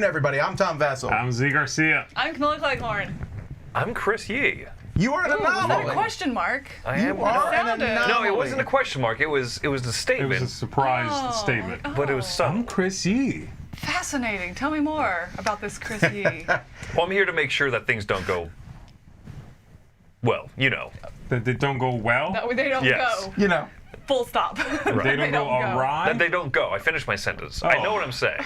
afternoon, everybody. I'm Tom Vessel. I'm Zee Garcia. I'm Camilla Cleghorn. I'm Chris Yee. You are an anomaly. Was that a question mark? I am. You are an anomaly. No, it wasn't a question mark. It was a statement. It was a surprise statement. But it was subtle. I'm Chris Yee. Fascinating. Tell me more about this Chris Yee. Well, I'm here to make sure that things don't go well, you know. That they don't go well? No, they don't Yes. go. You know. Full stop. They don't go awry? That they don't go. I finished my sentence. I know what I'm saying.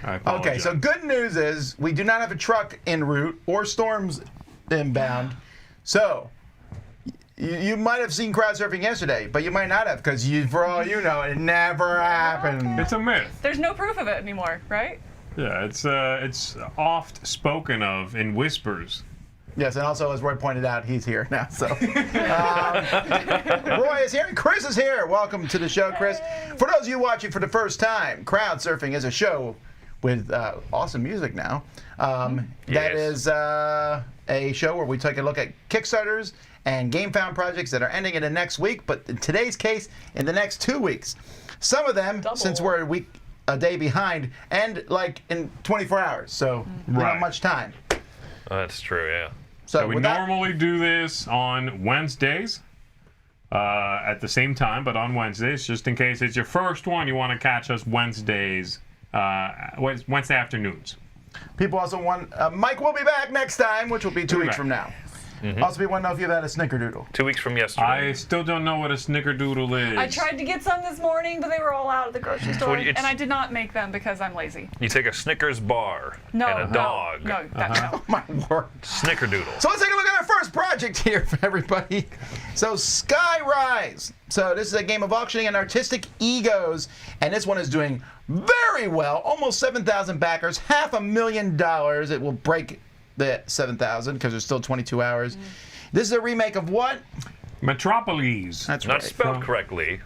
I apologize. Okay, so good news is we do not have a truck en route or storms inbound. So you might have seen crowdsurfing yesterday, but you might not have because for all you know, it never happened. It's a myth. There's no proof of it anymore, right? Yeah, it's oft spoken of in whispers. Yes, and also as Roy pointed out, he's here now. So Roy is here and Chris is here. Welcome to the show, Chris. For those of you watching for the first time, Crowdsurfing is a show with awesome music now. That is a show where we take a look at Kickstarters and GameFound projects that are ending in the next week, but in today's case, in the next 2 weeks. Some of them, since we're a day behind, end like in 24 hours, so not much time. That's true, yeah. So we normally do this on Wednesdays at the same time, but on Wednesdays, just in case it's your first one, you want to catch us Wednesdays, Wednesday afternoons. People also want, Mike will be back next time, which will be 2 weeks from now. Also, we want to know if you've had a snickerdoodle. 2 weeks from yesterday. I still don't know what a snickerdoodle is. I tried to get some this morning, but they were all out at the grocery store, and I did not make them because I'm lazy. You take a Snickers bar and a dog. No. Oh, my word. Snickerdoodle. So let's take a look at our first project here for everybody. So Skyrise. So this is a game of auctioning and artistic egos, and this one is doing very well. Almost 7,000 backers, $500,000. It will break the 7,000 because there's still 22 hours. This is a remake of what? Metropolis. That's Not right. spelled correctly.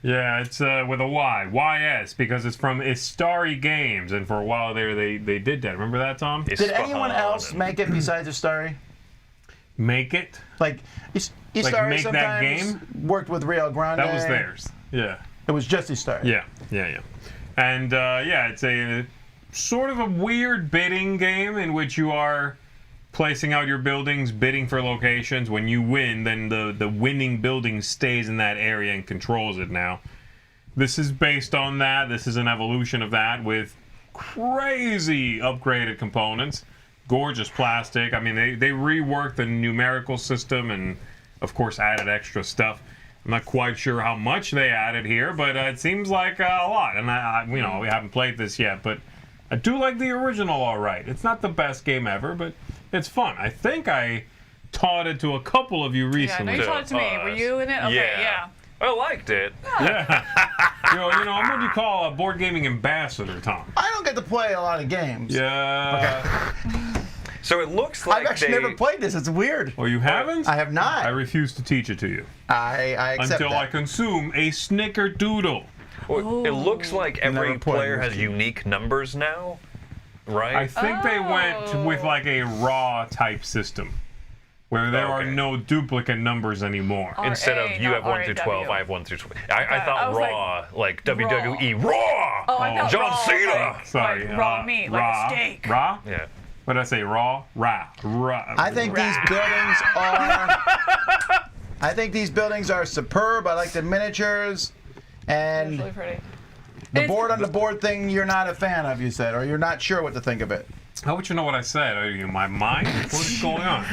Yeah, it's with a Y. YS, because it's from Istari Games, and for a while there they did that. Remember that, Tom? Did anyone else make it besides Istari? Make it? Like, Istari make that sometimes worked with Rio Grande. That was theirs. Yeah. It was just Istari. Yeah. And yeah, it's a sort of a weird bidding game in which you are placing out your buildings, bidding for locations. When you win, then the winning building stays in that area and controls it now. This is based on that. This is an evolution of that with crazy upgraded components. Gorgeous plastic. I mean, they reworked the numerical system and, of course, added extra stuff. I'm not quite sure how much they added here, but it seems like a lot. And we haven't played this yet, but I do like the original all right. It's not the best game ever, but it's fun. I think I taught it to a couple of you recently. Yeah, I know you taught it to me. Were you in it? Okay, yeah. I liked it. Yeah. I'm what you call a board gaming ambassador, Tom. I don't get to play a lot of games. Yeah. Okay. So it looks like I've actually never played this. It's weird. Oh, you haven't? I have not. I refuse to teach it to you. I accept until that. I consume a snickerdoodle. Well, it looks like every Never played player has this. unique numbers now, right? I think they went with like a raw type system, where there are no duplicate numbers anymore. Instead of you have 1 through 12, I have 1 through 12. I thought raw, like WWE Raw. Oh, I thought John raw, Cena. Sorry, like raw meat, like a steak. Raw? Yeah. What did I say? Raw? Raw. I think these buildings are. I think these buildings are superb. I like the miniatures, and It's really pretty. the board on the board thing you're not a fan of. You said, or you're not sure what to think of it. How would you know what I said? Are you in my mind? What's going on?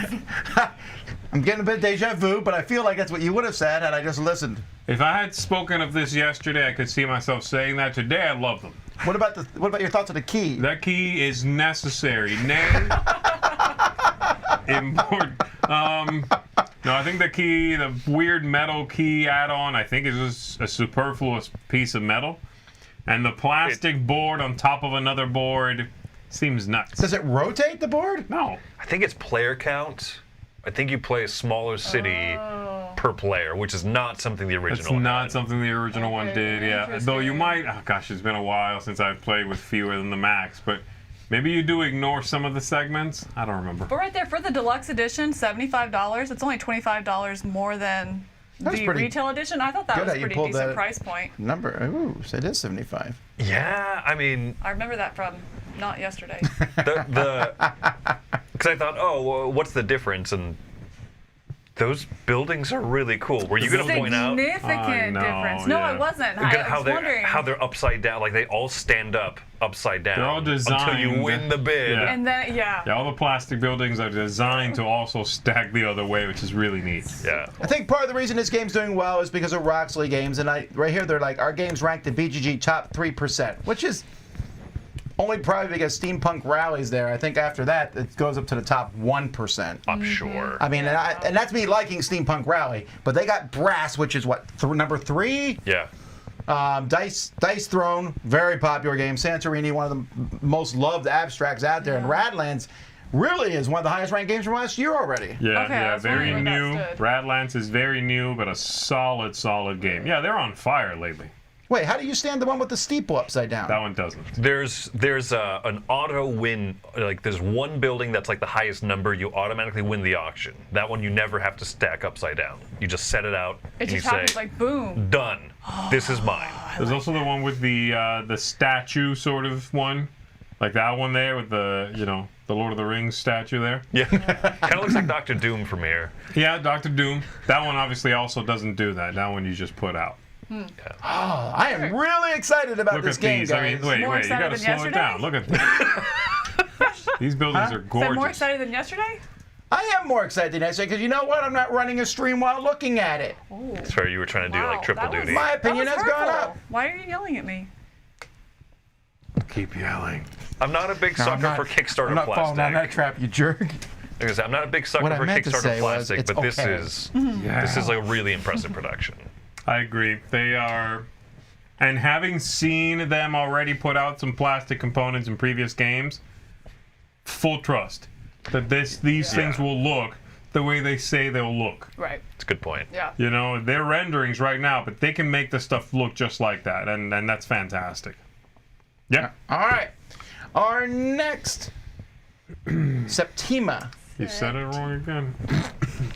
I'm getting a bit deja vu, but I feel like that's what you would have said had I just listened. If I had spoken of this yesterday, I could see myself saying that. Today, I love them. What about your thoughts on the key? That key is necessary. Name. Important. No, I think the key, the weird metal key add-on, I think is just a superfluous piece of metal. And the plastic board on top of another board seems nuts. Does it rotate the board? No. I think it's player count. I think you play a smaller city per player, which is not something the original It's not had. something the original one did, yeah. Though you might, oh gosh, it's been a while since I've played with fewer than the max, but maybe you do ignore some of the segments. I don't remember. But right there, for the deluxe edition, $75. It's only $25 more than the retail edition. I thought that was a pretty decent price point. Number, ooh, so it is 75. Yeah, I mean, I remember that from Not yesterday. Because I thought, oh, well, what's the difference? And those buildings are really cool. Were you going to point out Significant difference. No, I wasn't. I was wondering. How they're upside down, like they all stand up upside down. They're all designed until you win the bid. Yeah. And then, yeah. Yeah, all the plastic buildings are designed to also stack the other way, which is really neat. Yeah. I think part of the reason this game's doing well is because of Roxley Games, and right here they're like, our game's ranked in BGG top 3%, which is only probably because Steampunk Rally's there. I think after that, it goes up to the top 1%. I'm sure. I mean, and that's me liking Steampunk Rally, but they got Brass, which is what, number 3? Yeah. Dice Throne, very popular game. Santorini, one of the most loved abstracts out there, and Radlands really is one of the highest ranked games from last year already. Yeah, Okay, yeah, I was very wondering new. where that stood. Radlands is very new, but a solid game. Yeah, they're on fire lately. Wait, how do you stand the one with the steeple upside down? That one doesn't. There's an auto win. Like there's one building that's like the highest number. You automatically win the auction. That one you never have to stack upside down. You just set it out It and you just say, happens like boom. done. This is mine. There's also the one with the statue sort of one, like that one there with the the Lord of the Rings statue there. Yeah. Kind of looks like Dr. Doom from here. Yeah, Dr. Doom. That one obviously also doesn't do that. That one you just put out. Oh, I am really excited about Look this at game, these. guys. I mean, wait, More you excited gotta than slow it yesterday? down. Look at this. These buildings are Is that gorgeous. more excited than yesterday? I am more excited than yesterday because you know what? I'm not running a stream while looking at it. Sorry, you were trying to do like triple that was- duty. My opinion that has was gone hurtful. up. Why are you yelling at me? Keep yelling. I'm not a big sucker for Kickstarter I'm not plastic. falling down that trap, you jerk. Like I said, I'm not a big sucker What I for meant to Kickstarter say was, plastic, it's but this okay. is Yeah. this is like a really impressive production. I agree. They are, and having seen them already put out some plastic components in previous games, full trust that these things will look the way they say they'll look. Right. It's a good point. Yeah. You know, they're renderings right now, but they can make the stuff look just like that, and that's fantastic. Yeah. All right. Our next Septima. You said it wrong again.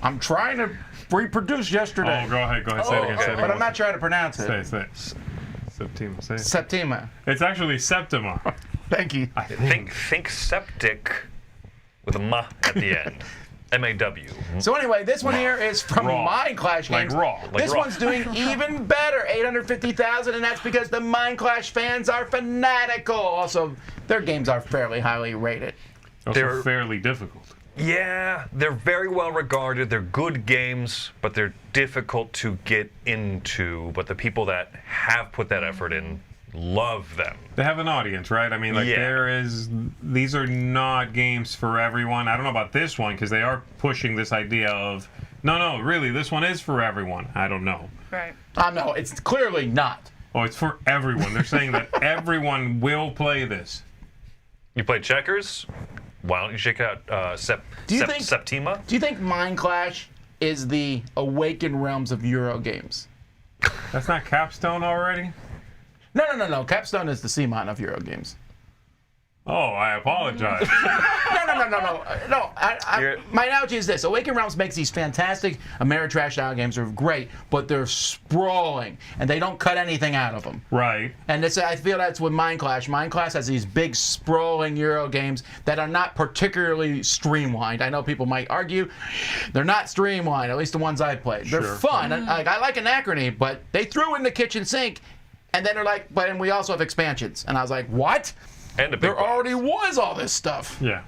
I'm trying to reproduce yesterday, Oh, go ahead. Say it again. Say it but again. I'm not trying to pronounce Say it. it. Septima. Say it. Septima. It's actually Septima. Thank you. I Think septic with a ma at the end. M-A-W. So anyway, this one here is from Raw. Mind Clash Like Games. raw. Like This raw. one's doing even better, 850,000, and that's because the Mind Clash fans are fanatical. Also, their games are fairly highly rated. Also They're- fairly difficult. Yeah, they're very well regarded. They're good games, but they're difficult to get into. But the people that have put that effort in love them. They have an audience, right? I mean, like Yeah. these are not games for everyone. I don't know about this one because they are pushing this idea of, no, really, this one is for everyone. I don't know. Right. No, it's clearly not. Oh, it's for everyone. They're saying that everyone will play this. You play checkers? Why don't you check out Septima? Do you think Mind Clash is the Awakened Realms of Euro games? That's not Capstone already? No. Capstone is the Seamont of Euro games. Oh, I apologize. No. You're- My analogy is this: Awakened Realms makes these fantastic Ameritrash style games. They're great, but they're sprawling, and they don't cut anything out of them. Right. And I feel that's with Mind Clash. Mind Clash has these big, sprawling Euro games that are not particularly streamlined. I know people might argue they're not streamlined, at least the ones I've played. They're Sure. fun. I like Anachrony, but they threw in the kitchen sink, and then they're like, and we also have expansions. And I was like, what? And a big There box. already was all this stuff. Yeah.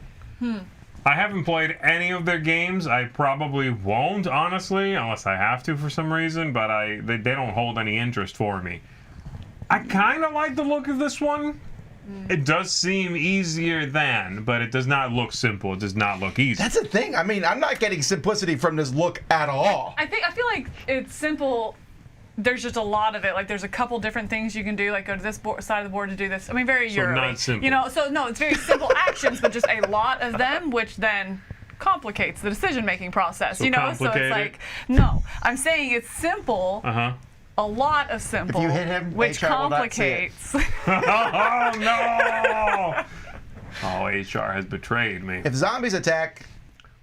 I haven't played any of their games. I probably won't, honestly, unless I have to for some reason, but they don't hold any interest for me. I kind of like the look of this one. It does seem easier than, but it does not look simple. It does not look easy. That's the thing. I mean, I'm not getting simplicity from this look at all. I feel like it's simple. There's just a lot of it. Like there's a couple different things you can do. Like go to this side of the board to do this. I mean, very Euro. not simple. You know, so no, it's very simple actions, but just a lot of them, which then complicates the decision-making process. So you know, so complicated? it's like no. I'm saying it's simple. Uh-huh. A lot of simple, If you hit him, which HR will not see it. complicates. Oh, no! Oh, HR has betrayed me. If zombies attack,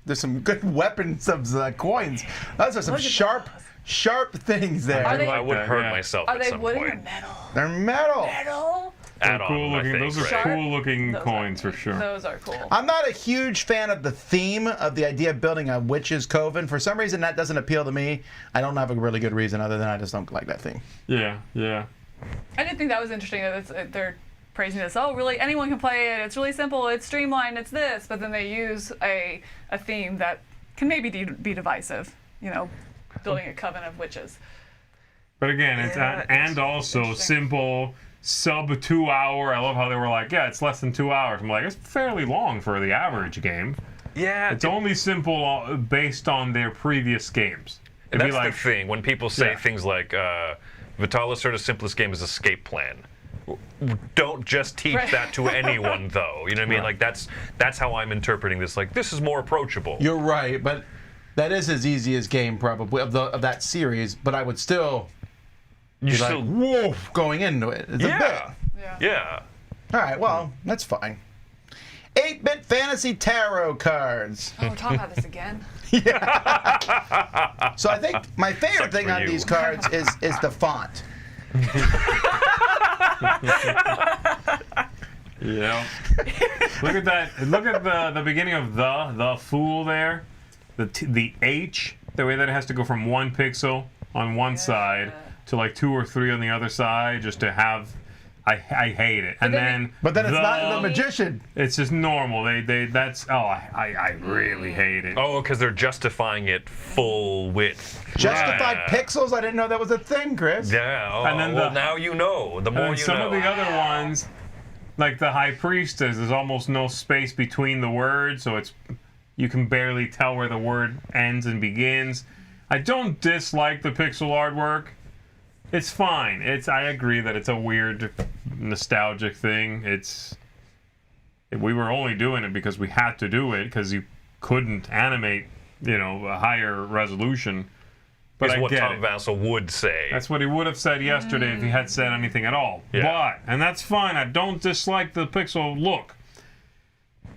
there's some good weapons of coins. Those are some Look at sharp things there. Are they- I would that, hurt yeah. myself Are at they some wood or point. metal? They're metal. Metal. add-on. Cool I looking. think, Those are right? cool looking Those coins are for sure. Those are cool. I'm not a huge fan of the theme of the idea of building a witch's coven. For some reason, that doesn't appeal to me. I don't have a really good reason other than I just don't like that theme. Yeah, yeah. I did think that was interesting that they're praising this. Oh, really? Anyone can play it. It's really simple. It's streamlined. It's this. But then they use a theme that can maybe be divisive. You know, building a coven of witches. But again, it's and also interesting. simple, sub 2 hour. I love how they were like, yeah, it's less than 2 hours. I'm like, it's fairly long for the average game. Yeah, It's only simple based on their previous games. and It'd be that's like, the thing. When people say Yeah. things like, Vitalis Certa's simplest game is Escape Plan. Don't just teach Right. that to anyone, though. You know what I mean? Like, that's how I'm interpreting this. Like, this is more approachable. You're right, but that is his easiest game probably of that series. But I would still You be still, like, whoa, going into it. It's a yeah, bit. Yeah. yeah. All right, well, that's fine. 8-bit fantasy tarot cards. Oh, we're talking about this again. So I think my favorite Sucks thing for on you. these cards is the font. yeah. Look at that. Look at the beginning of the fool there. The H, the way that it has to go from 1 pixel on one side to like 2 or 3 on the other side, just to have. I hate it. And then But then it's not the magician. It's just normal. That's I really hate it. Oh, because they're justifying it full width. Justified Yeah. pixels? I didn't know that was a thing, Chris. Yeah. Oh, And then well, the- now you know. The more And you some know. of the other ones, like the High Priestess, there's almost no space between the words, so you can barely tell where the word ends and begins. I don't dislike the pixel artwork. It's fine. I agree that it's a weird, nostalgic thing. We were only doing it because we had to do it because you couldn't animate, a higher resolution. But is I what get Tom it. Vassell would say. That's what he would have said yesterday if he had said anything at all. Yeah. And that's fine. I don't dislike the pixel look.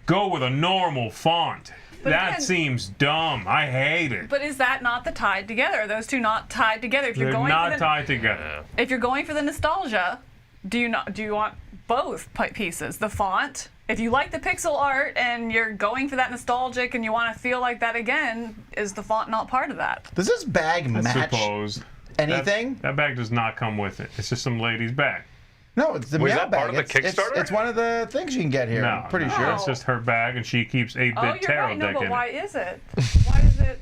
Go with a normal font. But that again- seewant dumb. I hate it. But is that not the tied together? Are those two not tied together? If you're They're going not for the, tied together. if you're going for the nostalgia, do you want both pieces? The font. If you like the pixel art and you're going for that nostalgic and you want to feel like that again, is the font not part of that? Does this bag I match suppose. anything? That bag does not come with it. It's just some lady's bag. No, it's the Was meow that bag. part of the It's- Kickstarter? It's one of the things you can get here. No, I'm pretty no, sure. It's just her bag, and she keeps 8-bit Oh, you're tarot right. No, deck but in why it. is it? Why does it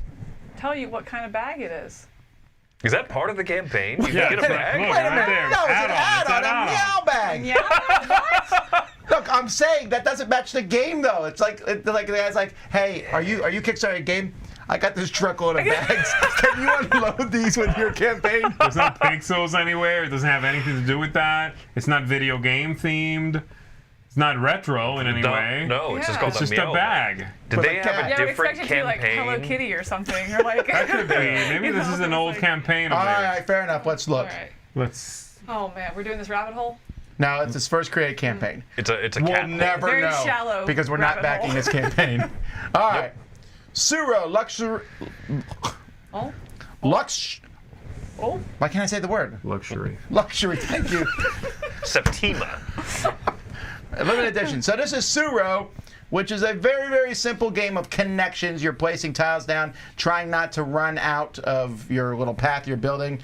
tell you what kind of bag it is? Is that part of the campaign? You Yeah, get a it's like, bag? look, Wait a right minute. there. No, it's an Add-on. add-on, a add-on. meow bag. Yeah. What? Look, I'm saying that doesn't match the game, though. It's like the guy's like, hey, are you Kickstarter game? I got this truckload of bags. Can you unload these with your campaign? There's no pixels anywhere. It doesn't have anything to do with that. It's not video game themed. It's not retro in any way. No, it's just Yeah. called It's the just a meow bag. Did With they a have cat. a Yeah, we different expect it to be like Hello campaign? Kitty or something. Or like. That could be. Maybe this is an old like- campaign of All theirs. right, fair enough. Let's look. All right. Let's. Oh man, we're doing this rabbit hole. Now, it's his first created campaign. It's a We'll cat. never Very know shallow because we're not rabbit backing hole. this campaign. All right. Tsuro, Oh. Lux. Oh. Why can't I say the word? Luxury. Luxury. Thank you. Septima. Limited edition. So this is Tsuro, which is a very, very simple game of connections. You're placing tiles down, trying not to run out of your little path you're building,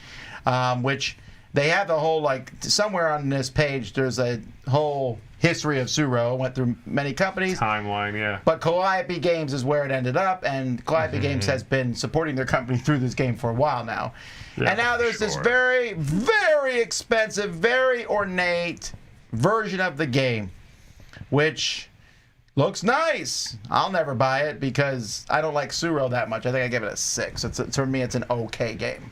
which they have the whole, like, somewhere on this page, there's a whole history of Tsuro. Went through many companies. Timeline, yeah. But Calliope Games is where it ended up, and Calliope Games has been supporting their company through this game for a while now. Yeah, and now there's this sure. very, very expensive, very ornate version of the game, which looks nice. I'll never buy it because I don't like Tsuro that much. I think I give it a 6. For me, it's an okay game.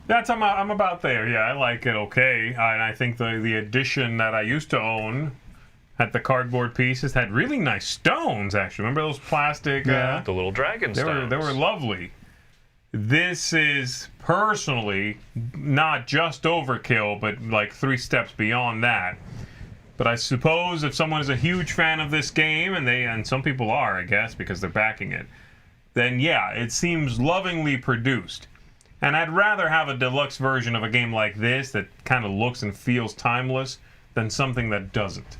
I'm about there. Yeah, I like it okay. And I think the edition that I used to own had the cardboard pieces, had really nice stones, actually. Remember those plastic? Yeah. The little dragon They stones. were lovely. This is personally not just overkill, but like 3 steps beyond that. But I suppose if someone is a huge fan of this game, and some people are, I guess, because they're backing it, then yeah, it seems lovingly produced. And I'd rather have a deluxe version of a game like this that kind of looks and feels timeless than something that doesn't.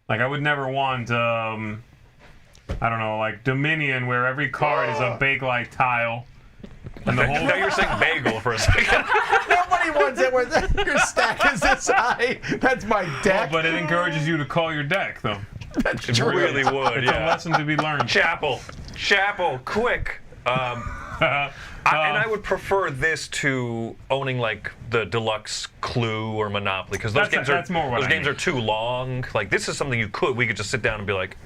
Like, I would never want, I don't know, like Dominion, where every card is a Bakelite tile. And the whole Now you're saying bagel for a second. Nobody wants it where your stack is this high. That's my deck. But it encourages you to call your deck, though. That's It true. really would, It's a yeah. lesson to be learned. Chapel, quick. And I would prefer this to owning like the Deluxe Clue or Monopoly, because those That's more what I games mean. are too long. Like, this is something we could just sit down and be like,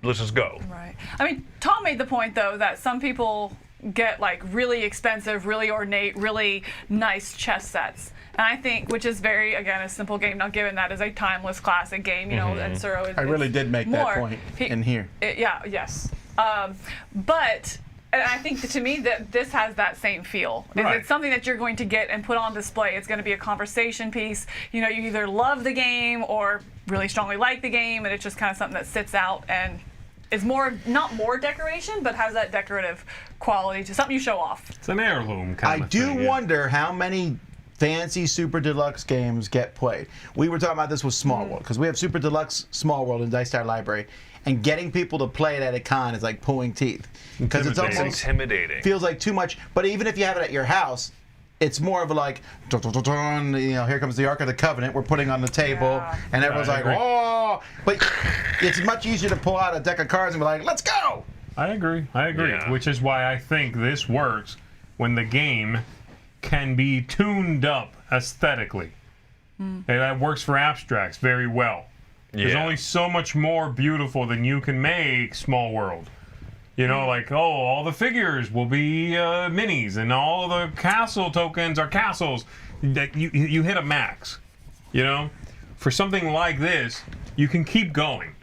let's just go. Right. I mean, Tom made the point, though, that some people get like really expensive, really ornate, really nice chess sets. And I think, which is very, again, a simple game. Now, given that is a timeless classic game, you know, and Tsuro is I really did make that more. point in here. Yes. But and I think that, to me, that this has that same feel. Right. It's something that you're going to get and put on display. It's going to be a conversation piece. You know, you either love the game or really strongly like the game, and it's just kind of something that sits out and is not more decoration, but has that decorative quality to something you show off. It's an heirloom kind I of thing. do yeah. wonder how many fancy Super Deluxe games get played. We were talking about this with Small World, because we have Super Deluxe Small World in Dice Tower Library, and getting people to play it at a con is like pulling teeth. Because it's Intimidating. almost Intimidating. feels like too much. But even if you have it at your house, it's more of a like, dun, dun, dun, dun, you know, here comes the Ark of the Covenant we're putting on the table, Yeah. and everyone's I like, agree. oh. But it's much easier to pull out a deck of cards and be like, let's go. I agree. Yeah. Which is why I think this works when the game can be tuned up aesthetically. And that works for abstracts very well. There's Yeah. only so much more beautiful than you can make Small World. You know, like, oh, all the figures will be minis, and all the castle tokens are castles. That you hit a max. You know, for something like this, you can keep going.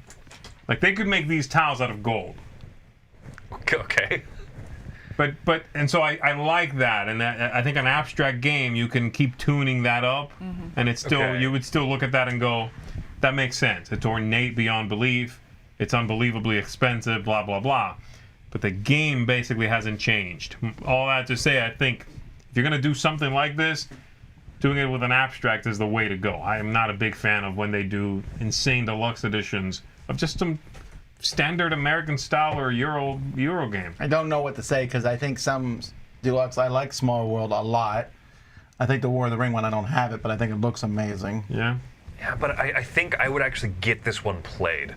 Like, they could make these tiles out of gold. Okay. And so I like that, and I think an abstract game, you can keep tuning that up, and it's still Okay. you would still look at that and go, that makes sense. It's ornate beyond belief. It's unbelievably expensive. Blah blah blah. But the game basically hasn't changed. All that to say, I think if you're gonna do something like this, doing it with an abstract is the way to go. I am not a big fan of when they do insane deluxe editions of just some standard American style or Euro game. I don't know what to say, because I think some Deluxe, I like Small World a lot. I think the War of the Ring one, I don't have it, but I think it looks amazing. Yeah. Yeah, but I think I would actually get this one played.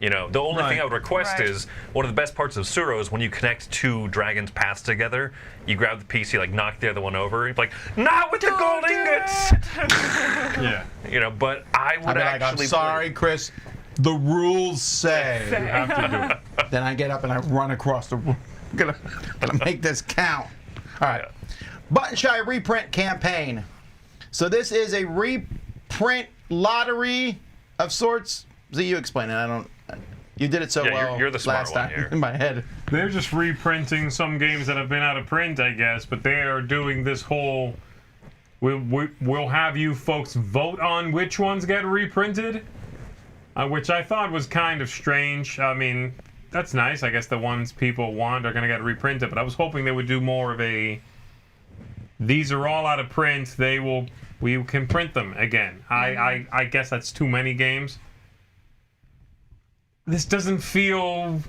You know, the only thing I would request Right. is one of the best parts of Tsuro is when you connect two dragons' paths together. You grab the piece, you like knock the other one over. You're like, not with the gold ingots. Yeah. You know, but I would I'd be like, I'm actually. sorry, Chris. The rules say. You have to do it. Then I get up and I run across the room. I'm gonna make this count. All right. Button Shy reprint campaign. So this is a reprint lottery of sorts. Zee, you explain it. I don't. You did it so Yeah, well you're the smart last one time here. in my head. They're just reprinting some games that have been out of print, I guess, but they are doing this whole. We'll have you folks vote on which ones get reprinted, which I thought was kind of strange. I mean, that's nice. I guess the ones people want are going to get reprinted, but I was hoping they would do more of a. These are all out of print. We can print them again. I guess that's too many games. This doesn't feel.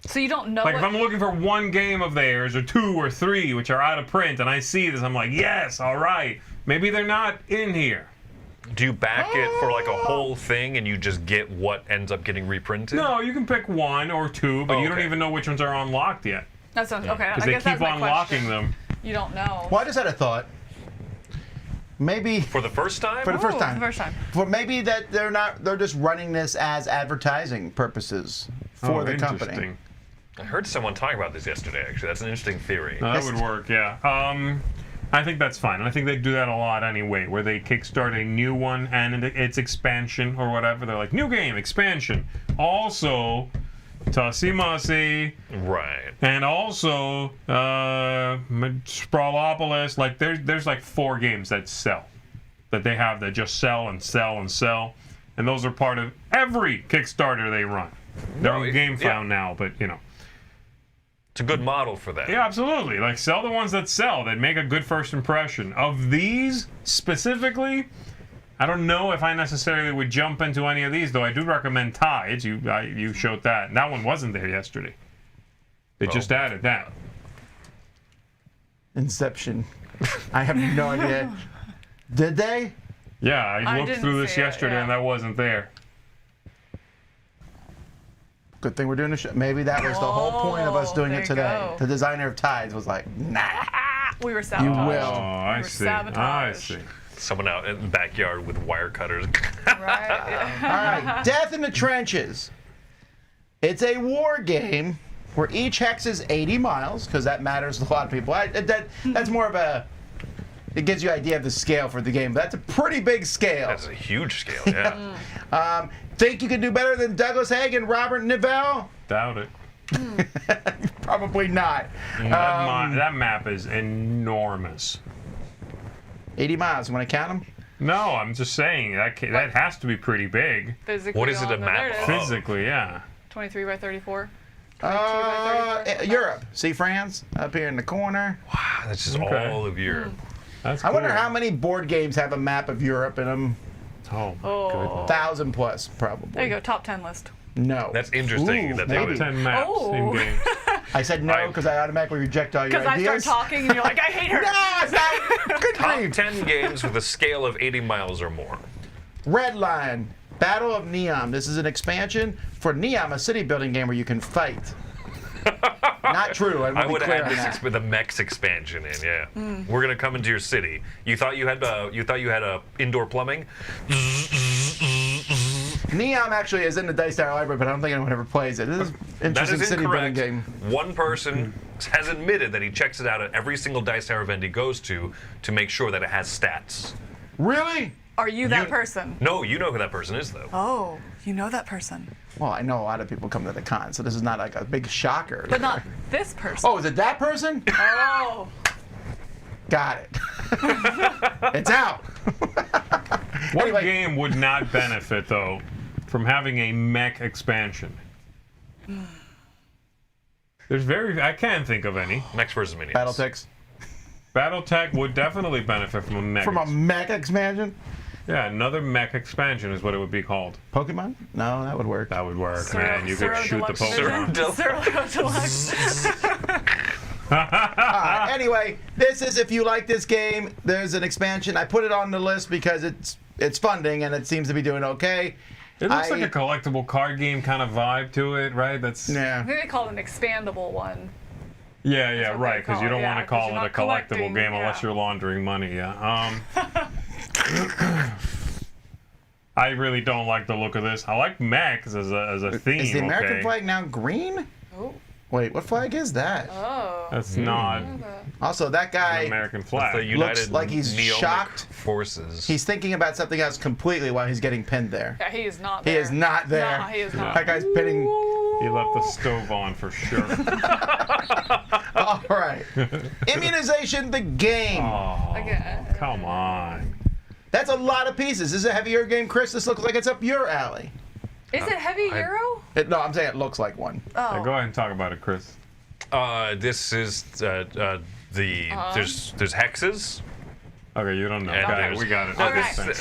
So you don't know Like, what, if I'm looking for one game of theirs, or two or three, which are out of print, and I see this, I'm like, yes, all right. Maybe they're not in here. Do you back it for like a whole thing and you just get what ends up getting reprinted? No, you can pick one or two, but you don't okay. even know which ones are unlocked yet. that sounds okay. I Because they guess keep that's my unlocking question. them. You don't know. Well, I just had a thought. Maybe For the first time? for the first Ooh, time. the first time. For maybe that they're just running this as advertising purposes for the company. Interesting. I heard someone talk about this yesterday, actually. That's an interesting theory. No, that would work, yeah. I think that's fine. And I think they do that a lot anyway, where they kickstart a new one and it's expansion or whatever. They're like, new game, expansion. Also, Tassimasi, Right. and also Sprawlopolis. Like, there's like 4 games that sell, that they have that just sell and sell and sell. And those are part of every Kickstarter they run. They're on GameFound now, but you know. It's a good model for that. Yeah, absolutely. Like, sell the ones that sell, that make a good first impression. Of these, specifically, I don't know if I necessarily would jump into any of these, though. I do recommend Tides. You showed that. And that one wasn't there yesterday. They just added that. Inception. I have no idea. Did they? Yeah, I looked didn't through this see it, yesterday, yeah. and that wasn't there. Good thing we're doing the show. Maybe that was the whole point of us doing there it you today. go. The designer of Tides was like, nah. We were sabotaged. will. Oh, I were see. I sabotaged. see. Someone out in the backyard with wire cutters. Right. All right, Death in the Trenches. It's a war game where each hex is 80 miles, because that matters to a lot of people. That's more of a... It gives you an idea of the scale for the game. But that's a pretty big scale. That's a huge scale, yeah. Think you can do better than Douglas Haig and Robert Nivelle? Doubt it. Probably not. That map is enormous. 80 miles. You want to count them? No, I'm just saying that has to be pretty big. Physically What is it, on a the- map there it of? is. Physically, yeah. 23 by 34. 22 by 34. Europe. See France up here in the corner. Wow, that's just Okay. all of Europe. That's I wonder cool. how many board games have a map of Europe in them. Oh, my Oh. goodness. 1,000 plus, probably. There you go, top 10 list. No. That's interesting Ooh, that they Top maybe. would. 10 maps Oh. in games. I said no I- because I automatically reject all your Because I ideas. start talking and you're like, I hate her. No, it's not. Good Top grief. 10 games with a scale of 80 miles or more. REDLINE, Battle of Neom. This is an expansion for Neom, a city building game where you can fight. Not true. I I would be clear add on this that. with the Mex expansion in. Yeah, we're gonna come into your city. You thought you had indoor plumbing. Neom actually is in the Dice Tower library, but I don't think anyone ever plays it. This is an That interesting is city building incorrect. game. One person has admitted that he checks it out at every single Dice Tower event he goes to make sure that it has stats. Really? Are you that You- person? No, you know who that person is though. Oh, you know that person. Well, I know a lot of people come to the con, so this is not like a big shocker. But not this person. Oh, is it that person? Oh. Got it. It's out. What Anyway. game would not benefit, though, from having a mech expansion? I can't think of any. Mex versus Minions. Battletechs. BattleTech would definitely benefit from a mech. From a mech expansion? Yeah, another mech expansion is what it would be called. Pokemon? No, that would work. That would work, Tsuro- man. You could Tsuro shoot the Deluxe Pokemon. Edition. Tsuro Deluxe. Anyway, this is, if you like this game, there's an expansion. I put it on the list because it's funding and it seems to be doing okay. It looks like a collectible card game kind of vibe to it, right? That's I Yeah. think they call it an expandable one. yeah, what right. they Because call you it, don't yeah, want to 'cause call you're it a not collectible collecting, game unless yeah. you're laundering money. Yeah. I really don't like the look of this. I like mechs as a theme. Is the American okay? flag now green? Oh. Wait, what flag is that? Oh. That's not Also, that the guy, American The flag. United like he's Neomic shocked. Forces. he's thinking about something else completely while he's getting pinned there. Yeah, he is not He there. is not there. No, he is not. That guy's pinning. He left the stove on for sure. All right. Immunization, the game. Oh, Again. come on. That's a lot of pieces. This is a heavier game, Chris. This looks like it's up your alley. Is it heavy Euro? No, I'm saying it looks like one. Oh. Yeah, go ahead and talk about it, Chris. This is there's hexes. Okay, you don't know. And Got it. there's- We got it. All Okay, right. thanks.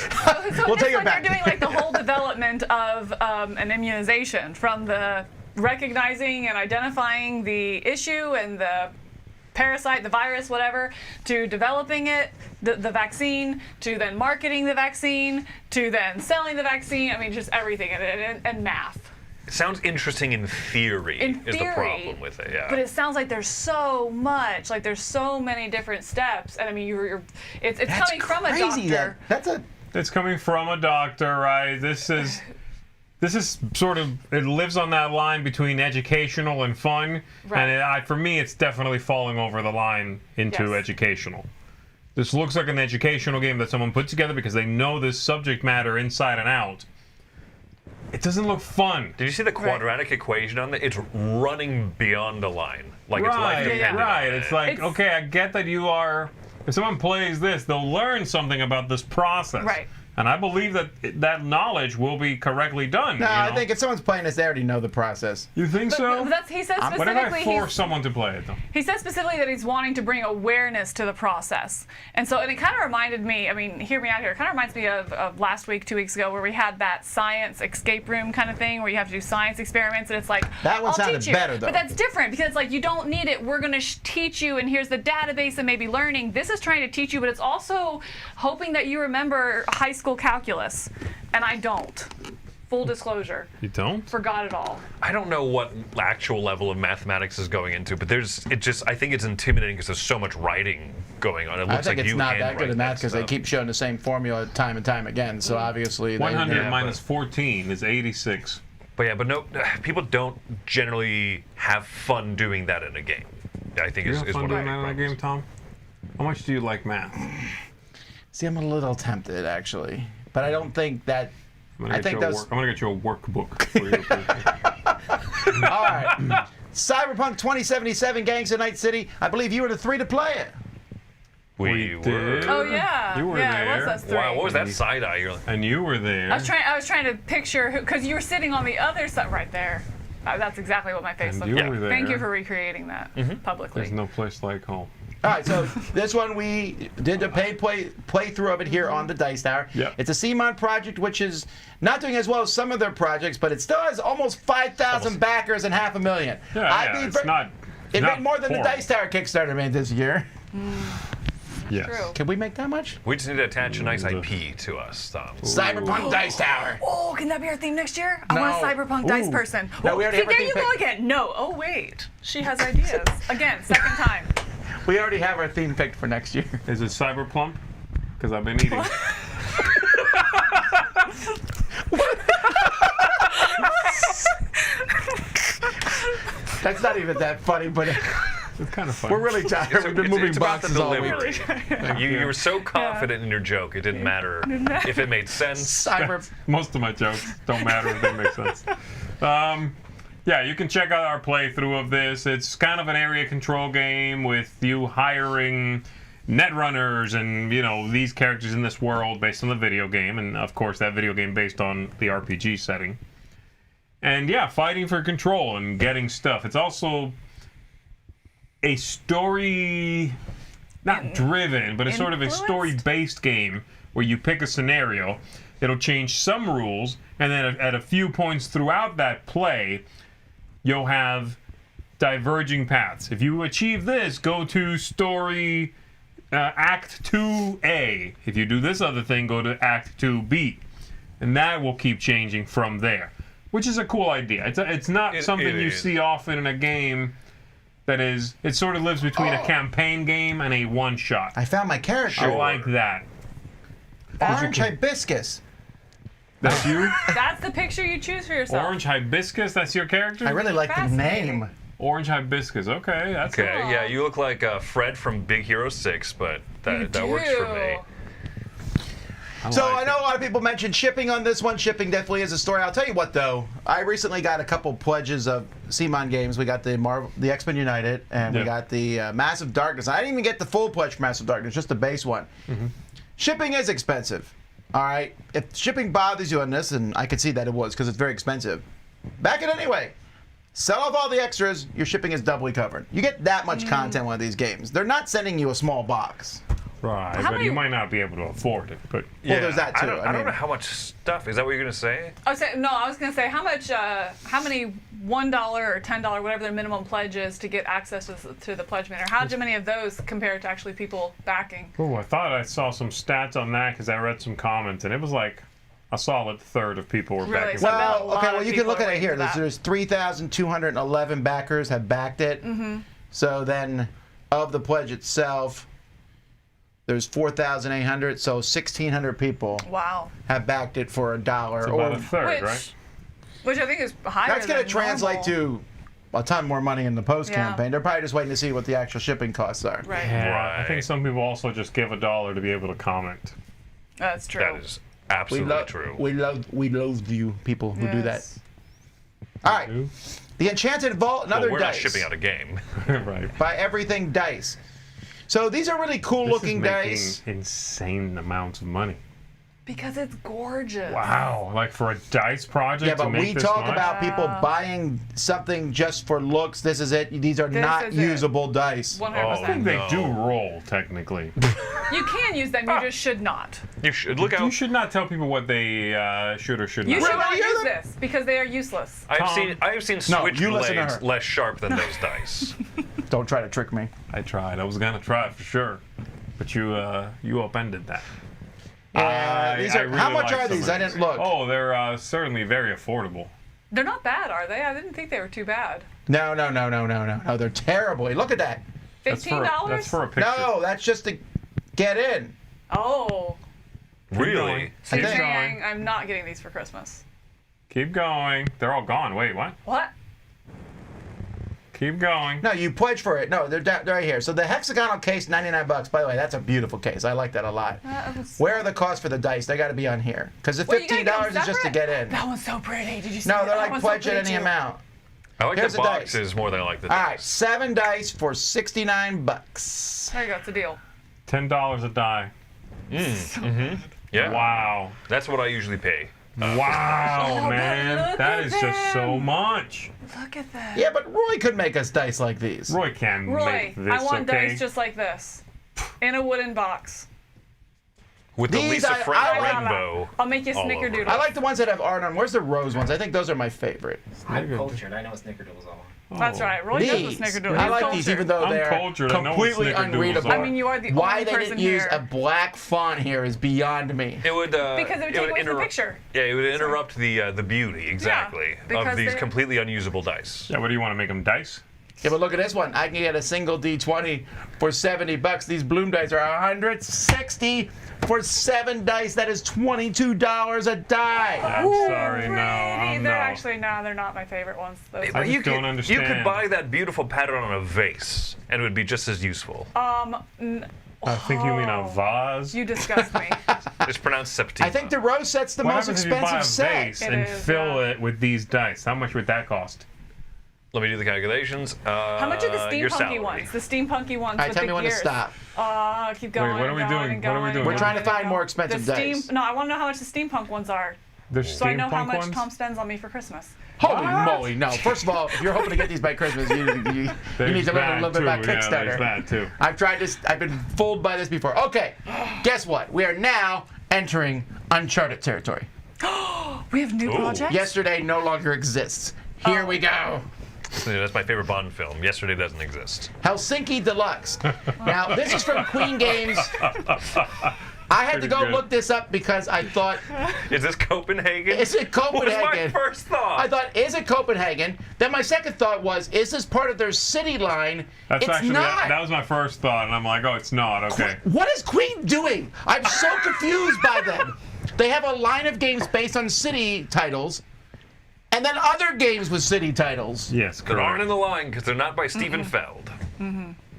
So We'll it take is it like back. they're doing like the whole development of an immunization, from the recognizing and identifying the issue and the parasite, the virus, whatever, to developing it, the vaccine, to then marketing the vaccine, to then selling the vaccine. I mean, just everything, and math. It sounds interesting in theory. In is the theory, problem with it? Yeah. But it sounds like there's so much, like there's so many different steps, and I mean, it's That's coming from a crazy. doctor. That's a. It's coming from a doctor, right? This is sort of, it lives on that line between educational and fun, Right. and for me, it's definitely falling over the line into Yes. educational. This looks like an educational game that someone put together because they know this subject matter inside and out. It doesn't look fun. Did you see the quadratic equation on it? It's running beyond the line. Like it's life Right, dependent. right. on It's it. like, It's- okay, I get that you are. If someone plays this, they'll learn something about this process. Right. And I believe that that knowledge will be correctly done. No, you know? I think if someone's playing this, they already know the process. You think so? But he said What if I specifically force someone to play it, though? he said specifically that he's wanting to bring awareness to the process. And it kind of reminded me, I mean, hear me out here, it kind of reminds me of last week, 2 weeks ago, where we had that science escape room kind of thing where you have to do science experiments, and it's like, That one I'll sounded teach you. better, though. But that's different because it's like, you don't need it. We're going to teach you, and here's the database and maybe learning. This is trying to teach you, but it's also hoping that you remember high school calculus. And I don't. Full disclosure. You don't? Forgot it all. I don't know what actual level of mathematics is going into, but I think it's intimidating because there's so much writing going on. It looks I think like it's you not that handwrite good at math because they stuff. keep showing the same formula time and time again. So obviously, 100 Yeah, minus 14 is 86. But no, people don't generally have fun doing that in a game. I think You is have one fun of the doing big that in a game, problems. Tom? How much do you like math? See, I'm a little tempted actually, but I don't think that. I'm I think those. I'm gonna get you a workbook for your birthday. All right. Cyberpunk 2077, Gangs of Night City. I believe you were the 3 to play it. We did. were. Oh, yeah. You were yeah, there. It was us 3. Wow, what was that side eye? You're like, And you were there. I was trying to picture because you were sitting on the other side right there. That's exactly what my face And looked you like. were there. Thank you for recreating that publicly. There's no place like home. All right, so this one we did the paid playthrough of it here on the Dice Tower. Yep. It's a CMON project, which is not doing as well as some of their projects, but it still has almost 5,000 backers and 500,000. Yeah, it's not. It not made more than the horrible. Dice Tower Kickstarter made this year. Yes. True. Can we make that much? we just need to attach a nice IP to us, Tom. Cyberpunk Dice Tower. Oh, can that be our theme next year? I want a No. cyberpunk dice Ooh. person. No, we already See, have our there theme you go pick. again. No. Oh, wait. She has ideas. Again, second time. We already have our theme picked for next year. Is it Cyberplump? Because I've been eating. That's not even that funny, but It's kind of fun. we're really tired. We've been moving it's about the boxes all week. delivery. You were so confident in your joke, it didn't matter if it made sense. Cyber. Most of my jokes don't matter if they make sense. Yeah, you can check out our playthrough of this. It's kind of an area control game with you hiring netrunners and, you know, these characters in this world based on the video game, and of course that video game based on the RPG setting. And yeah, fighting for control and getting stuff. It's also a story, not driven, but it's sort of a Influenced? story-based game where you pick a scenario, it'll change some rules, and then at a few points throughout that play, you'll have diverging paths. If you achieve this, go to story Act 2A. If you do this other thing, go to Act 2B. And that will keep changing from there, which is a cool idea. It's not something it you is. see often in a game that is, it sort of lives between a campaign game and a one-shot. I found my character. I like that. Orange hibiscus. That's you? That's the picture you choose for yourself. Orange Hibiscus, that's your character? I really like the Fascinating. name. Orange Hibiscus, okay, that's Okay, yeah, you look like Fred from Big Hero 6, but that works for me. So like I know a lot of people mentioned shipping on this one. Shipping definitely is a story. I'll tell you what, though. I recently got a couple pledges of CMON games. We got the X-Men United, and we Yeah. got the Massive Darkness. I didn't even get the full pledge for Massive Darkness, just the base one. Shipping is expensive. All right? If shipping bothers you on this, and I could see that it was because it's very expensive, back it anyway. Sell off all the extras, your shipping is doubly covered. You get that much content in one of these games. They're not sending you a small box. Right, How but many- you might not be able to afford it, but Well, there's that, too. I I don't mean- know how much stuff. Is that what you're going to say? I was gonna say how much, how many $1 or $10, whatever their minimum pledge is, to get access to the pledge manager. How many of those compare to actually people backing? oh, I thought I saw some stats on that because I read some comments, and it was like a solid third of people were Really? backing. So it. a Well, lot okay, of well, you can people look are at it waiting here. for that. There's 3,211 backers have backed it. So then, of the pledge itself, there's 4,800, so 1,600 people Wow. have backed it for $1. It's about a third, right? Which I think is higher. That's going to than translate normal. to a ton more money in the post Yeah. campaign. They're probably just waiting to see what the actual shipping costs are. Right. Yeah, I think Right. some people also just give $1 to be able to comment. That's true. That is absolutely true. We love you people who do that. Yes. All right, the Enchanted Vault, Well, another we're not dice shipping out a game. Right. by Everything Dice. So these are really cool This looking is making dice. insane amounts of money. Because it's gorgeous. Wow, like for a dice project Yeah, to but make we this talk much? about people buying something just for looks. This is it. These are not is it. usable dice. 100%. I think they No. do roll, technically. You can use them, you just should not. You should look You out. should not tell people what they should or should You not. should not Really? use this because they are useless. I Tom. have seen No, you listen to switchblades her. less sharp than those dice. Don't try to trick me. I tried. I was gonna try for sure, but you upended that. These are, really how much like are some these? of I didn't look. Oh, they're certainly very affordable. They're not bad, are they? I didn't think they were too bad. No. They're terrible. Look at that. $15? That's for a picture. No, that's just to get in. Oh. Really? So you're Keep saying going. I'm not getting these for Christmas. Keep going. They're all gone. Wait, what? What? Keep going. No, you pledge for it. No, they're right here. So the hexagonal case, $99. By the way, that's a beautiful case. I like that a lot. Where are the costs for the dice? They got to be on here. Because the Wait, you gotta $15 get them is just to separate? get in. That one's so pretty. Did you see No, that? they're That like one's so pledge at pretty any too. amount. I like Here's the the dice. boxes more than I like the All dice. right, 7 dice for $69. There you go. It's a deal. $10 a die. Yeah. Wow. That's what I usually pay. Wow, Oh, but man. look That at is just so them. much. Look at that. Yeah, but Roy could make us dice like these. Roy can Roy, make this, I want okay? dice just like this. In a wooden box. With the These Lisa I Frank like- rainbow. I'll make you all over snickerdoodle. it. I like the ones that have art on. Where's the rose ones? I think those are my favorite. I'm cultured. I know what snickerdoodles are. That's right. Roy does These. the snickerdoodle. I He's like these cultured. even though I'm they're cultured. I know what completely snickerdoodles unreadable. are. I mean, you are the Why only they person didn't use here. a black font here is beyond me. It would Because it would take away from the picture. Yeah, it would interrupt the beauty exactly of because these they- completely unusable dice. Yeah, what do you want to make them dice? Yeah, but look at this one. I can get a single D20 for $70. These Bloom dice are $160 for 7 dice. That is $22 a die. I'm sorry, no. Really? I'm They're no. actually they're not my favorite ones. Those I ones. just don't understand. You could buy that beautiful pattern on a vase, and it would be just as useful. I think you mean a vase. You disgust me. It's pronounced Septima. I think the rose set's the What most happens if you buy a expensive set. vase It and is, fill yeah. it with these dice? How much would that cost? Let me do the calculations. How much are the your steampunky salary. ones? The steampunky ones All right, with tell the me when gears. to stop. Keep going. what are we and going doing? and What are we going doing? and We're trying to going find and more going. expensive The dice. No, I want to know how much the steampunk ones are. There's So I know how steampunk much ones? Tom spends on me for Christmas. Holy moly, no. First of all, if you're hoping to get these by Christmas, you need There's to learn a that little bit about too. Yeah, Kickstarter. there's that too. I've tried this. I've been fooled by this before. Okay, guess what? We are now entering uncharted territory. We have new projects? Yesterday no longer exists. Here we go. Yeah, that's my favorite Bond film. Yesterday doesn't exist. Helsinki Deluxe. Now, this is from Queen Games. I had to Pretty go good. look this up because I thought, Is this Copenhagen? is it Copenhagen? What was my first thought? I thought, is it Copenhagen? Then my second thought was, is this part of their city line? That's It's actually not. that was my first thought, and I'm like, oh, it's not. Okay. What is Queen doing? I'm so confused by them. They have a line of games based on city titles, and then other games with city titles. Yes, That aren't in correct. the line because they're not by Stephen Feld.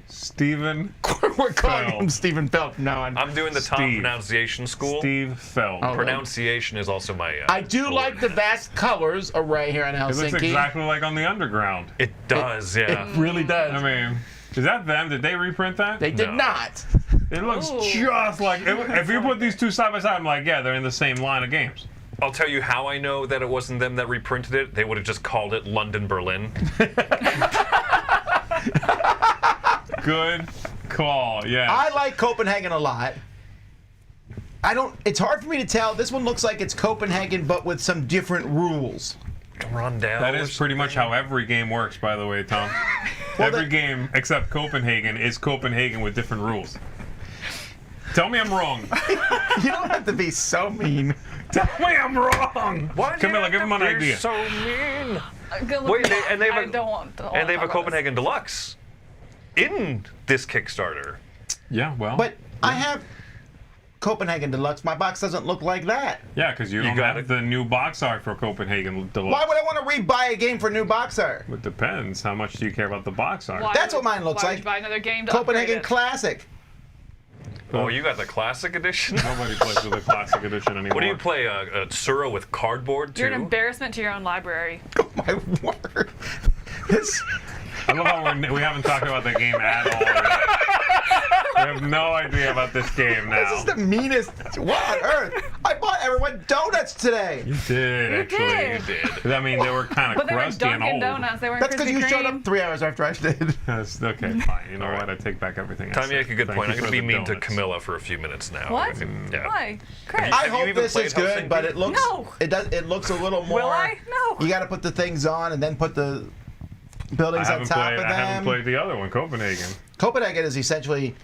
Stephen We're calling him Feld. Stephen Feld from now on. I'm doing the Tom Steve. pronunciation school. Steve Feld. Oh. Pronunciation is also my. I do like the vast colors array here in It looks Helsinki. exactly like on the Underground. It does, yeah. It really does. I mean, is that them? Did they reprint that? They did No. not. It looks Ooh. just like. If you put these two side by side, I'm like, yeah, they're in the same line of games. I'll tell you how I know that it wasn't them that reprinted it. They would have just called it London Berlin. Good call. Yeah. I like Copenhagen a lot. It's hard for me to tell. This one looks like it's Copenhagen, but with some different rules. Rondell. That is pretty much how every game works, by the way, Tom. Every game except Copenhagen is Copenhagen with different rules. Tell me I'm wrong. You don't have to be so mean. Tell me I'm wrong. Why Camilla, give him an idea. So mean. Good Wait, looking. and they have I don't want to. And they have a Copenhagen Deluxe in this Kickstarter. Yeah, well. But I have Copenhagen Deluxe. My box doesn't look like that. Yeah, because you don't got have it. the new box art for Copenhagen Deluxe. Why would I want to rebuy a game for new box art? It depends. How much do you care about the box art? Why That's would- what mine looks why like. Would you buy another game to Copenhagen upgrade it? Classic. Oh, you got the classic edition? Nobody plays with the classic edition anymore. What do you play? A Tsuro with cardboard, too? You're an embarrassment to your own library. Oh my word. This, I love how we haven't talked about the game at all. Yet. have no idea about this game now. This is the meanest. What on earth? I bought everyone donuts today. You did, actually. did. You did. I mean, they were kind of But they were crusty and Dunkin' old. Donuts. They weren't That's because Krispy you showed Kreme. up 3 hours after I did. That's, okay, fine. You know what? I take back everything. Time you make a good Thank point. you I'm going for to be the mean to donuts. Camilla for a few minutes now. What? Yeah. Why? Chris. I Have you hope even this played is good, Helsinki? but it looks. No. It does. It looks a little more. Will I? No. You got to put the things on and then put the buildings on top of them. I haven't played the other one, Copenhagen. Copenhagen is essentially,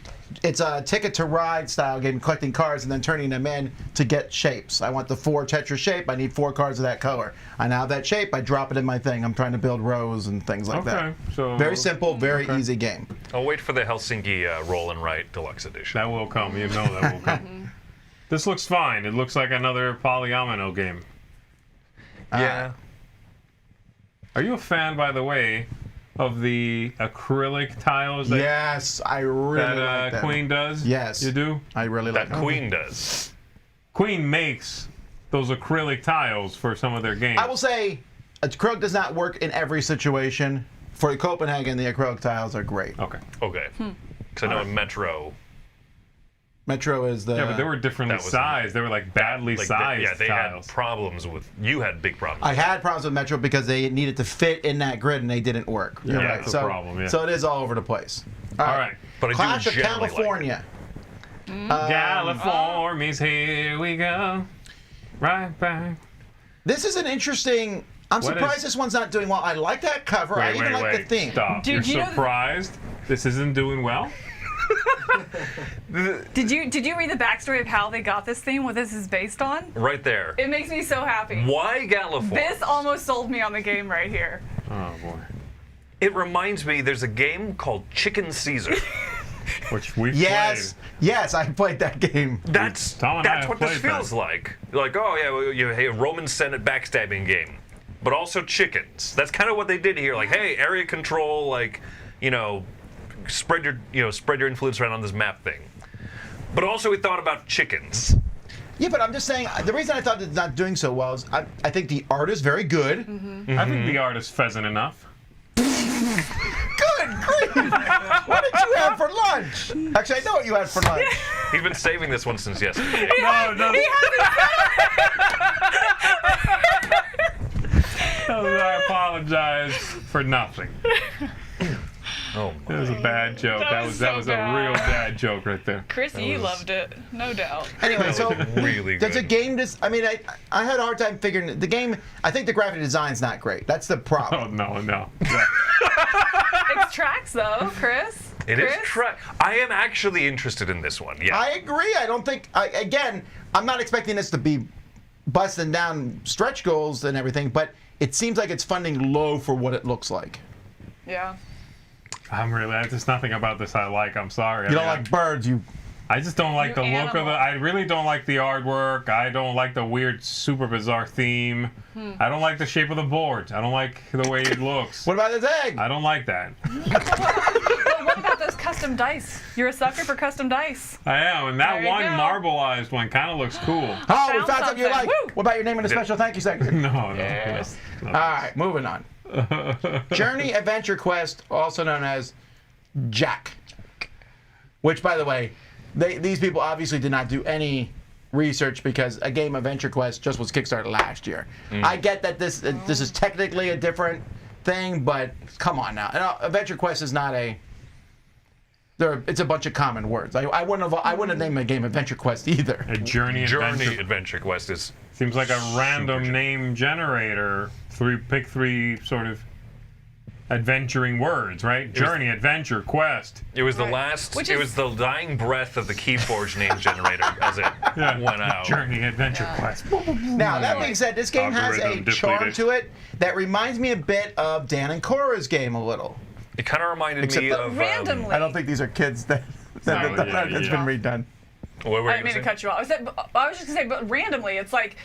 it's a Ticket to Ride style game, collecting cards and then turning them in to get shapes. I want the 4 Tetris shape. I need 4 cards of that color. I now have that shape. I drop it in my thing. I'm trying to build rows and things like that. Okay, so Very simple, very easy game. I'll wait for the Helsinki Roll and Write Deluxe Edition. that will come. You know that will come. This looks fine. It looks like another polyomino game. Yeah. Are you a fan, by the way, of the acrylic tiles that, Yes, I really like that them. Queen does? Yes. You do? I really like That them. Queen does. Queen makes those acrylic tiles for some of their games. I will say, acrylic does not work in every situation. For Copenhagen, the acrylic tiles are great. Okay. Okay. Because I know in Metro, Metro is the. Yeah, but they were differently That was- sized. They were like badly like sized they tiles. had problems with. You had big problems. I had problems with Metro because they needed to fit in that grid and they didn't work. You're Yeah, right. that's a So, problem, yeah. so it is all over the place. All right. But I do Clash of generally like California. Galliformes, here we go. Right back. This is an interesting. I'm What surprised is- this one's not doing well. I like that cover. I even like the theme. Stop. Dude, You're you know the- surprised this isn't doing well? Did you read the backstory of how they got this theme? What this is based on? Right there. It makes me so happy. Why Galliformes? This almost sold me on the game right here. Oh, boy. It reminds me, there's a game called Chicken Caesar. Which we've Yes, yes, I played that game. That's Tom and I have what this played that. feels like. Like, oh yeah, well, you hey, a Roman Senate backstabbing game, but also chickens. That's kind of what they did here. Like, hey, area control, like, spread your influence around on this map thing. But also we thought about chickens. Yeah, but I'm just saying, the reason I thought it's not doing so well is I think the art is very good. I think the art is pheasant enough. Good grief! What did you have for lunch? Actually, I know what you had for lunch. He's been saving this one since yesterday. No, I apologize for nothing. Oh It was a bad joke. That was That so was a bad. real bad joke right there. Chris, you loved it, no doubt. Anyway, so really does good. a game I mean, I had a hard time figuring the game. I think the graphic design's not great. That's the Oh, problem. no. Yeah. It's tracks though, Chris. It is Chris? I am actually interested in this one. Yeah. I agree. I don't think. Again, I'm not expecting this to be busting down stretch goals and everything, but it seems like it's funding low for what it looks like. Yeah. There's nothing about this I like. I'm sorry. You don't like birds, you. I just don't like You the look of it. animal. I really don't like the artwork. I don't like the weird, super bizarre theme. I don't like the shape of the board. I don't like the way it looks. What about this egg? I don't like that. But what about those custom dice? You're a sucker for custom dice. I am, and that There you one go. marbleized one kind of looks cool. Oh, we found found something you like. something. Woo! What about your name and a special thank you section? No. Yes. no. All right, moving on. Journey Adventure Quest, also known as Jack. Which, by the way, these people obviously did not do any research because a game Adventure Quest just was Kickstarted last year. I get that this is technically a different thing, but come on now. Adventure Quest is not a. It's a bunch of common words. I wouldn't have named my game Adventure Quest either. A Journey Adventure Quest is seems like a random Super name generator. Pick three sort of adventuring words, right? Journey, adventure, quest. It was the Right. last. Which It is- was the dying breath of the Keyforge name generator as it went out. Journey, adventure, Yeah. quest. Now, that being said, this game has a Algorithm charm depleted. to it that reminds me a bit of Dan and Cora's game a little. It kind of reminded Except me that of randomly. I don't think these are kids that Sorry. that's been redone. What were I you didn't mean to gonna say? cut you off. I was just gonna say, but randomly, it's like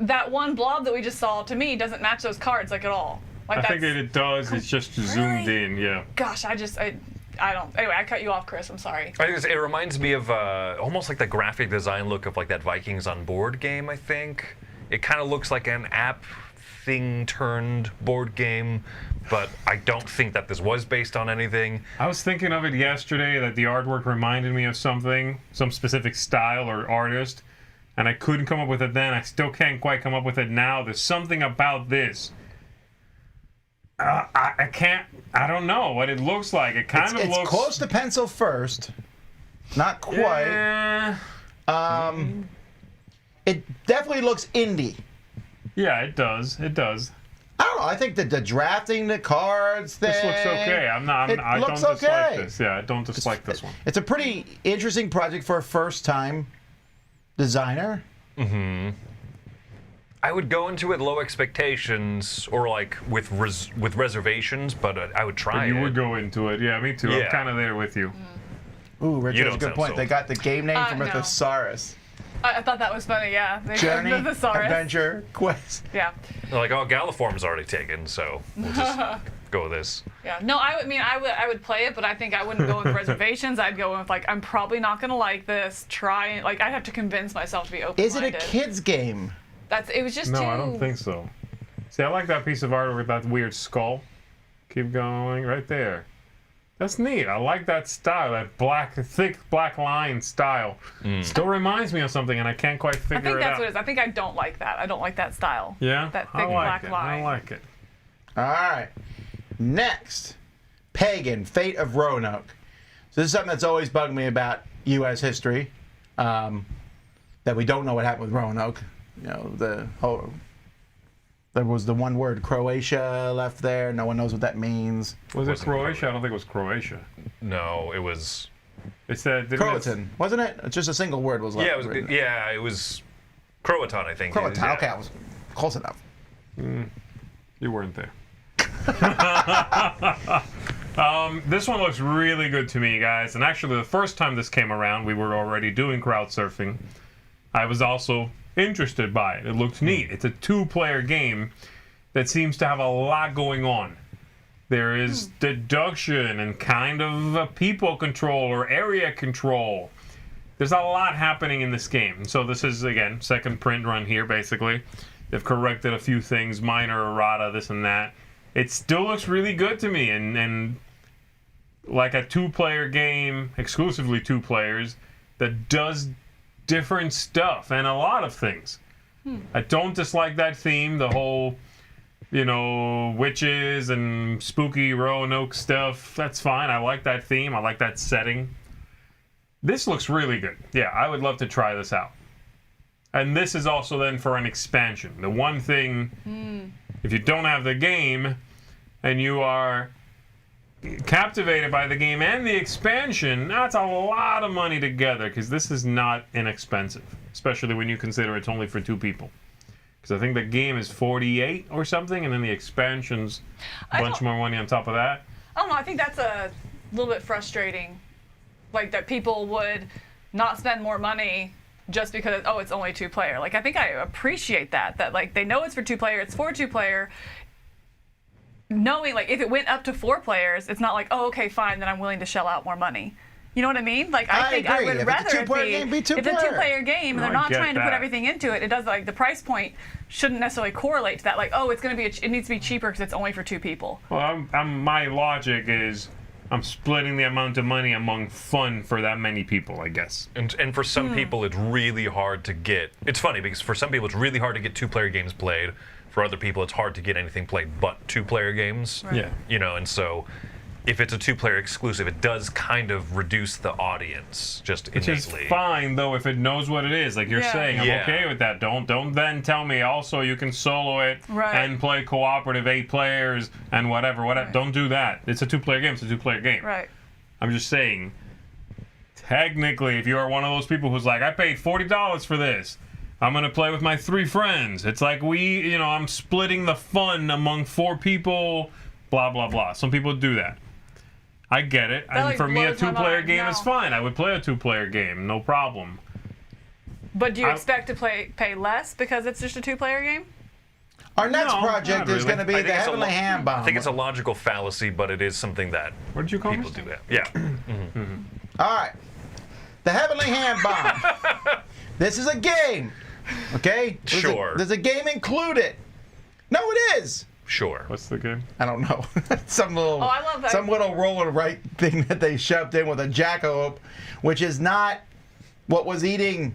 that one blob that we just saw. To me, doesn't match those cards like at all. Like I think that it does. It's just zoomed in, yeah. Gosh, I don't. Anyway, I cut you off, Chris. I'm sorry. I think it reminds me of almost like the graphic design look of like that Vikings on board game. I think It kind of looks like an app thing turned board game, but I don't think that this was based on anything. I was thinking of it yesterday, that the artwork reminded me of something, some specific style or artist, and I couldn't come up with it then. I still can't quite come up with it now. There's something about this. I don't know what it looks like. It kind of looks... It's close to pencil first. Not quite. Yeah. It definitely looks indie. Yeah, it does. It does. I don't know. I think that the drafting the cards thing. This looks okay. I don't dislike this. Yeah, I don't dislike this one. It's a pretty interesting project for a first-time designer. Mm-hmm. I would go into it low expectations, or like with reservations, but I would try it. You would go into it. Yeah, me too. Yeah. I'm kind of there with you. Ooh, Richard, that's a good don't point. sound They got the game name from a No. thesaurus. I thought that was funny, yeah. Journey, The thesaurus. adventure, quest. Yeah. They're like, oh, Galliformes already taken, so we'll just go with this. Yeah. No, I would play it, but I think I wouldn't go with reservations. I'd go with, like, I'm probably not going to like this. I'd have to convince myself to be open-minded. Is it a kid's game? It was just No, too... I don't think so. See, I like that piece of art with that weird skull. Keep going, right there. That's neat. I like that style, that thick black line style. Still reminds me of something, and I can't quite figure it out. I think that's what it is. I think I don't like that. I don't like that style. Yeah? That thick I like black it. line. I like it. All right. Next, Pagan, Fate of Roanoke. So this is something that's always bugged me about U.S. history, that we don't know what happened with Roanoke. You know, there was the one word Croatia left there. No one knows what that means. Was it Wasn't Croatia? covered. I don't think it was Croatia. No, it was. It's that. Croatan, wasn't it? It's just a single word was left. Yeah, it was. written. Yeah, it was Croatan, I think. Croatan. Yeah. Okay, I was close enough. You weren't there. This one looks really good to me, guys. And actually, the first time this came around, we were already doing crowdsurfing. I was also interested by it. It looks neat. It's a two-player game that seems to have a lot going on. There is deduction and kind of a people control or area control. There's a lot happening in this game. So this is, again, second print run here, basically. They've corrected a few things, minor errata, this and that. It still looks really good to me, and like a two-player game, exclusively two players, that does different stuff and a lot of things. I don't dislike that theme, the whole, you know, witches and spooky Roanoke stuff. That's fine. I like that theme. I like that setting. This looks really good. Yeah, I would love to try this out. And this is also then for an expansion. The one thing, if you don't have the game and you are captivated by the game and the expansion, that's a lot of money together, because this is not inexpensive, especially when you consider it's only for two people. Because I think the game is $48 or something, and then the expansion's a bunch more money on top of that. I don't know. I think that's a little bit frustrating. Like, that people would not spend more money just because, oh, it's only two-player. Like, I think I appreciate that, like, they know it's for two-player, it's for two-player. Knowing, like, if it went up to 4 players, it's not like, oh, okay, fine, then I'm willing to shell out more money. You know what I mean? Like, I think I agree. would If rather it's a two-player game, be if it's a two-player. two-player game and they're I not get trying to put that. everything into it. It does, like, the price point shouldn't necessarily correlate to that. Like, oh, it's going to be, it needs to be cheaper because it's only for 2 people. Well, my logic is I'm splitting the amount of money among fun for that many people, I guess. And for some people, it's really hard to get. It's funny because for some people, it's really hard to get two-player games played. For other people, it's hard to get anything played but two-player games. Right. Yeah. You know, and so if it's a two-player exclusive, it does kind of reduce the audience just Which is innately. fine, though, if it knows what it is. Like you're Yeah. saying, I'm Yeah. okay with that. Don't then tell me also you can solo it Right. and play cooperative 8 players and whatever. Right. Don't do that. It's a two-player game. It's a two-player game. Right. I'm just saying, technically, if you are one of those people who's like, I paid $40 for this, I'm going to play with my 3 friends. It's like I'm splitting the fun among 4 people, blah, blah, blah. Some people do that. I get it. And like, for me, a blows my two-player mind. game No. is fine. I would play a two-player game, no problem. But do you I- expect to pay less because it's just a 2-player game? Our next No, project not is really. going to be I the think it's a Heavenly Handbomb. I think it's a logical fallacy, but it is something that What did you call people me? do that. Yeah. All right. The Heavenly Handbomb. This is a game Okay? Sure. There's a game included. No, it is. Sure. What's the game? I don't know. Some little, I love that. some little roller right thing that they shoved in with a jackalope, which is not what was eating.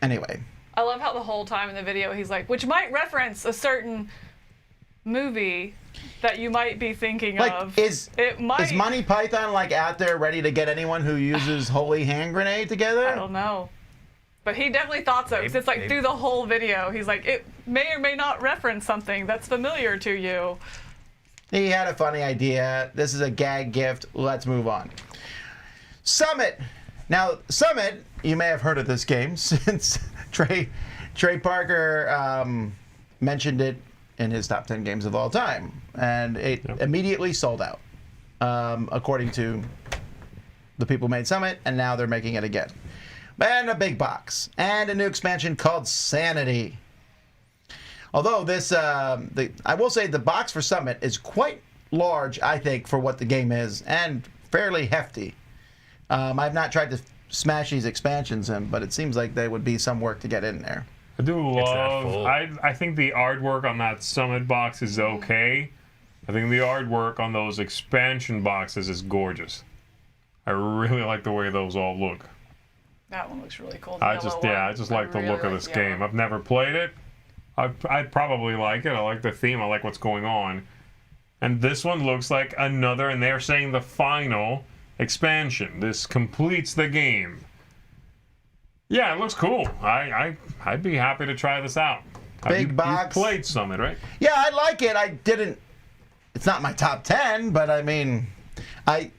Anyway. I love how the whole time in the video he's like, which might reference a certain movie that you might be thinking Like, of. is might. Monty Python like out there ready to get anyone who uses holy hand grenade together? I don't know. But he definitely thought so. 'Cause it's like through the whole video, he's like, it may or may not reference something that's familiar to you. He had a funny idea. This is a gag gift. Let's move on. Summit. Now, Summit, you may have heard of this game since Trey Parker mentioned it in his top 10 games of all time. And it immediately sold out, according to the people who made Summit, and now they're making it again. And a big box. And a new expansion called Sanity. Although this, I will say the box for Summit is quite large, I think, for what the game is, and fairly hefty. I've not tried to smash these expansions in, but it seems like they would be some work to get in there. I do that love. full. I think the artwork on that Summit box is okay. I think the artwork on those expansion boxes is gorgeous. I really like the way those all look. That one looks really cool. I just like the look of this game. I've never played it. I'd probably like it. I like the theme. I like what's going on. And this one looks like another, and they're saying the final expansion. This completes the game. Yeah, it looks cool. I'd be happy to try this out. Big box. You played Summit, right? Yeah, I like it. I didn't. It's not my top 10, but I mean, I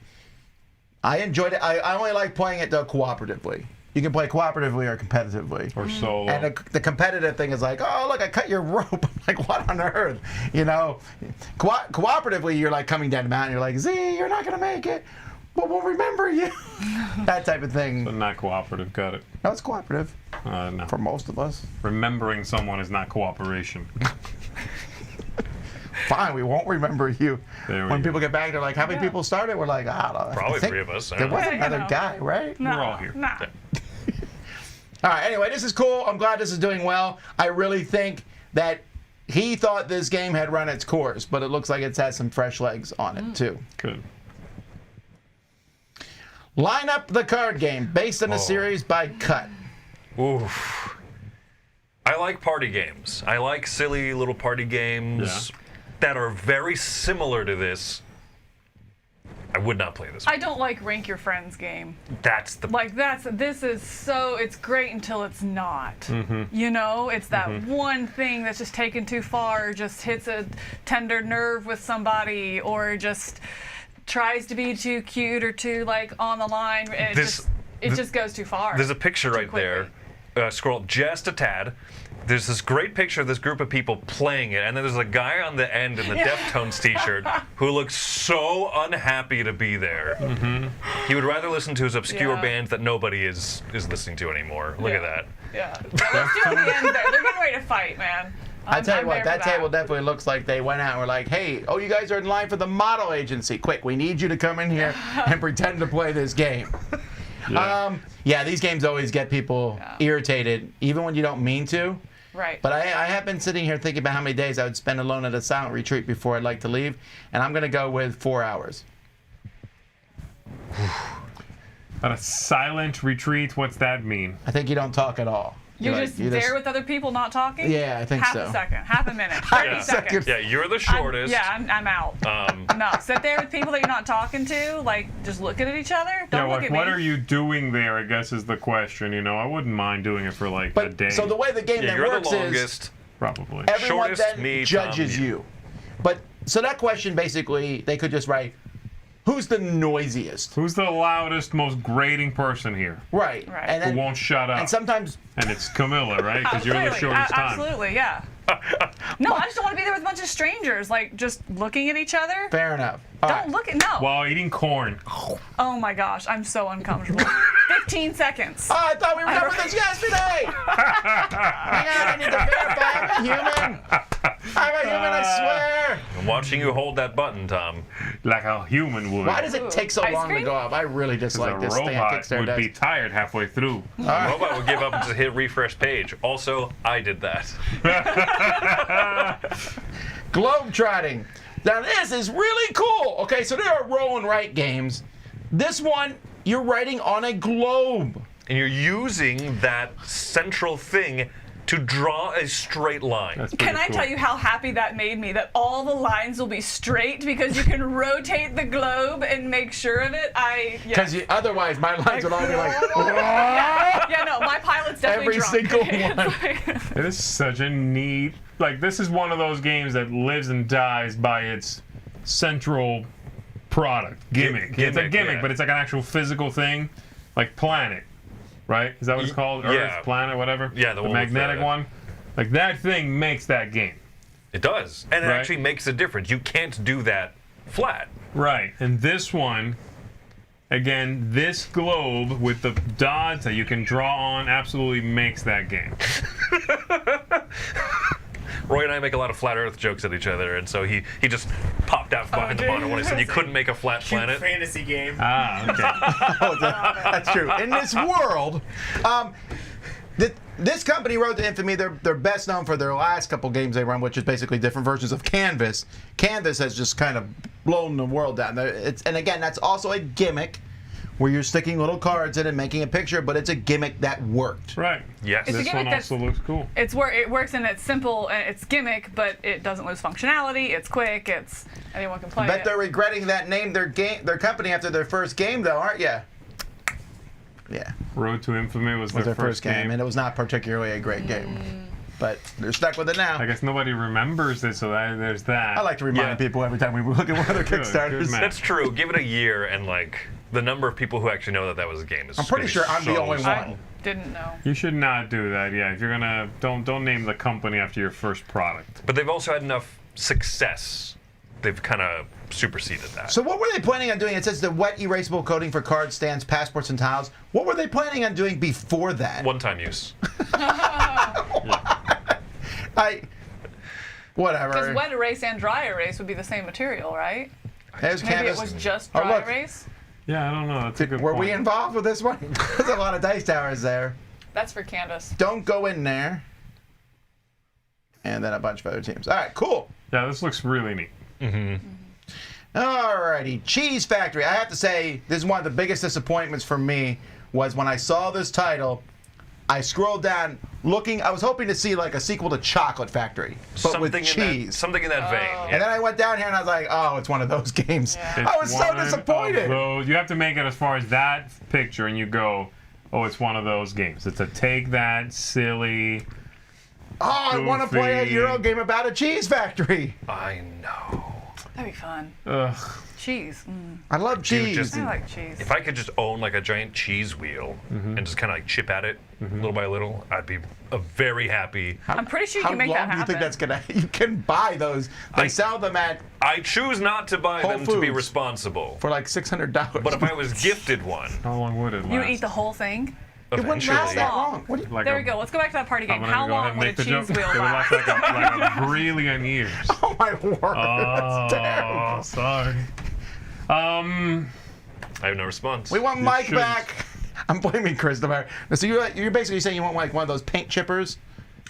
enjoyed it. I only like playing it though cooperatively. You can play cooperatively or competitively. Or solo. And the competitive thing is like, oh, look, I cut your rope. I'm like, what on earth? You know, cooperatively, you're like coming down the mountain. You're like, Zee, you're not going to make it, but we'll remember you. That type of thing. But not cooperative, got it. No, it's cooperative No. for most of us. Remembering someone is not cooperation. Fine, we won't remember you. There we When go. people get back, they're like, how many people started? We're like, I don't know. Probably I think 3 of us. I There don't was know. Yeah, you another know. guy, right? Nah, We're all here. Nah. All right, anyway, this is cool. I'm glad this is doing well. I really think that he thought this game had run its course, but it looks like it's had some fresh legs on it, too. Good. Line Up the Card Game, based on a series by Cut. Oof. I like party games. I like silly little party games that are very similar to this. I would not play this one. I don't like Rank Your Friends game. That's the Like this is so, it's great until it's not. You know, it's that one thing that's just taken too far, just hits a tender nerve with somebody, or just tries to be too cute or too like on the line. It just goes too far. There's a picture right quickly. there. Scroll up just a tad. There's this great picture of this group of people playing it, and then there's a guy on the end in the Deftones t-shirt who looks so unhappy to be there. He would rather listen to his obscure Yeah. band that nobody is listening to anymore. Look at that. Yeah. Let's do it at the end there. They're getting ready to fight, man. I tell you I'm what, there that for table definitely looks like they went out and were like, hey, oh, you guys are in line for the model agency. Quick, we need you to come in here and pretend to play this game. Yeah. These games always get people irritated, even when you don't mean to. Right. But I have been sitting here thinking about how many days I would spend alone at a silent retreat before I'd like to leave, and I'm going to go with 4 hours. But a silent retreat, what's that mean? I think you don't talk at all. You're just there with other people not talking? Yeah, I think half so. a second, half a minute, 30 Yeah. seconds. Yeah, you're the shortest. I'm out. No, sit there with people that you're not talking to, like just looking at each other. Don't look at me. What are you doing there, I guess is the question, you know? I wouldn't mind doing it for like a day. But so the way the game Yeah, then you're works the is longest. Probably. everyone Shortest, then me, judges Tom, you. But so that question basically they could just write, who's the noisiest? Who's the loudest, most grating person here? Right. Right. And Who then, won't shut up? and sometimes And it's Camilla, right? Because you're the Absolutely, shortest time. absolutely, yeah. No, I just don't want to be there with a bunch of strangers, like just looking at each other. fair enough. All Don't right. look at no. While eating corn. Oh my gosh, I'm so uncomfortable. 15 seconds. Oh, I thought we were done with this yesterday. Hang on, I need to verify I'm a human. I'm a human, I swear. watching you hold that button, Tom. Like a human would. Why does it take so Ice long to cream? go up? I really Because dislike a this thing robot Kickstarter would does. be tired halfway through. The robot would give up and just hit refresh page. Also, I did that. Globetrotting. Now this is really cool. Okay, so there are roll and write games. This one, you're writing on a globe. And you're using that central thing to draw a straight line. That's pretty Can I cool. tell you how happy that made me? That all the lines will be straight because you can rotate the globe and make sure of it. Because otherwise, my lines would all be like, Yeah, no, my pilot's definitely every drunk. single one. It is such a neat. Like, this is one of those games that lives and dies by its central product gimmick. It's a Gimmick, gimmick, yeah. but it's like an actual physical thing, like Planet, right? Is that what it's called? yeah. Earth, Planet, whatever. Yeah, the one with magnetic the- one. Like that thing makes that game. It does. And it Right. actually makes a difference. You can't do that flat. Right, and this one, again, this globe with the dots that you can draw on absolutely makes that game. Roy and I make a lot of flat Earth jokes at each other, and so he just popped out behind the did bottom when I said you couldn't make a flat Cute planet. fantasy game. Ah, okay. Oh, that's true. In this world, this company wrote to infamy. They're best known for their last couple games they run, which is basically different versions of Canvas. Canvas has just kind of blown the world down. And again, that's also a gimmick where you're sticking little cards in and making a picture, but it's a gimmick that worked. Right. Yes. It's a This gimmick one also looks cool. It works and it's simple and it's gimmick, but it doesn't lose functionality. It's quick. It's anyone can play Bet it. they're regretting that named their company after their first game, though, aren't you? Yeah, Road to Infamy was was their their first game, and it was not particularly a great game. But they're stuck with it now. I guess nobody remembers it, so there's that. I like to remind Yeah. people every time we look at one of their Good, Kickstarters. good man. That's true. Give it a year, and like the number of people who actually know that that was a game is. I'm pretty gonna sure be I'm the so only small. one. I didn't know. You should not do that. Yeah, if you're gonna don't name the company after your first product. But they've also had enough success. They've kind of superseded that. So what were they planning on doing? It says the wet erasable coating for card stands, passports, and tiles. What were they planning on doing before that? One-time use. Whatever. Because wet erase and dry erase would be the same material, right? There's Maybe Canvas. it was just Oh, dry look. erase. Yeah, I don't know. That's a good Were point. we involved with this one? There's a lot of dice towers there. That's for canvas. Don't go in there. And then a bunch of other teams. All right, cool. Yeah, this looks really neat. Alrighty, Cheese Factory. I have to say, this is one of the biggest disappointments for me was when I saw this title. I scrolled down, looking. I was hoping to see like a sequel to Chocolate Factory, but with cheese. Something in that vein. And Yeah. then I went down here and I was like, oh, it's one of those games. Yeah. I was so One disappointed. of those- you have to make it as far as that picture, and you go, oh, it's one of those games. It's a take that silly. Oh, I want to play a Goofy. Euro game about a cheese factory. I know. That'd be fun. Ugh. Cheese. I love cheese. just- I like cheese. If I could just own like a giant cheese wheel and just kind of like chip at it little by little, I'd be very happy. I'm pretty sure you How can make long that do you happen. think that's gonna? You can buy those. They sell them at I choose not to buy Whole them to be Foods. responsible. for like $600. But if I was gifted one, How long would it last? You eat the whole thing? it wouldn't eventually, last that long. What do you, Like There a- we go. Let's go back to that party I'm game. gonna How go ahead long and would a make the cheese joke. wheel It would last last? like a brilliant years. oh my word! That's terrible. Oh, sorry. I have no response. We want You Mike shouldn't. back. I'm blaming Christopher. So you're basically saying you want like one of those paint chippers,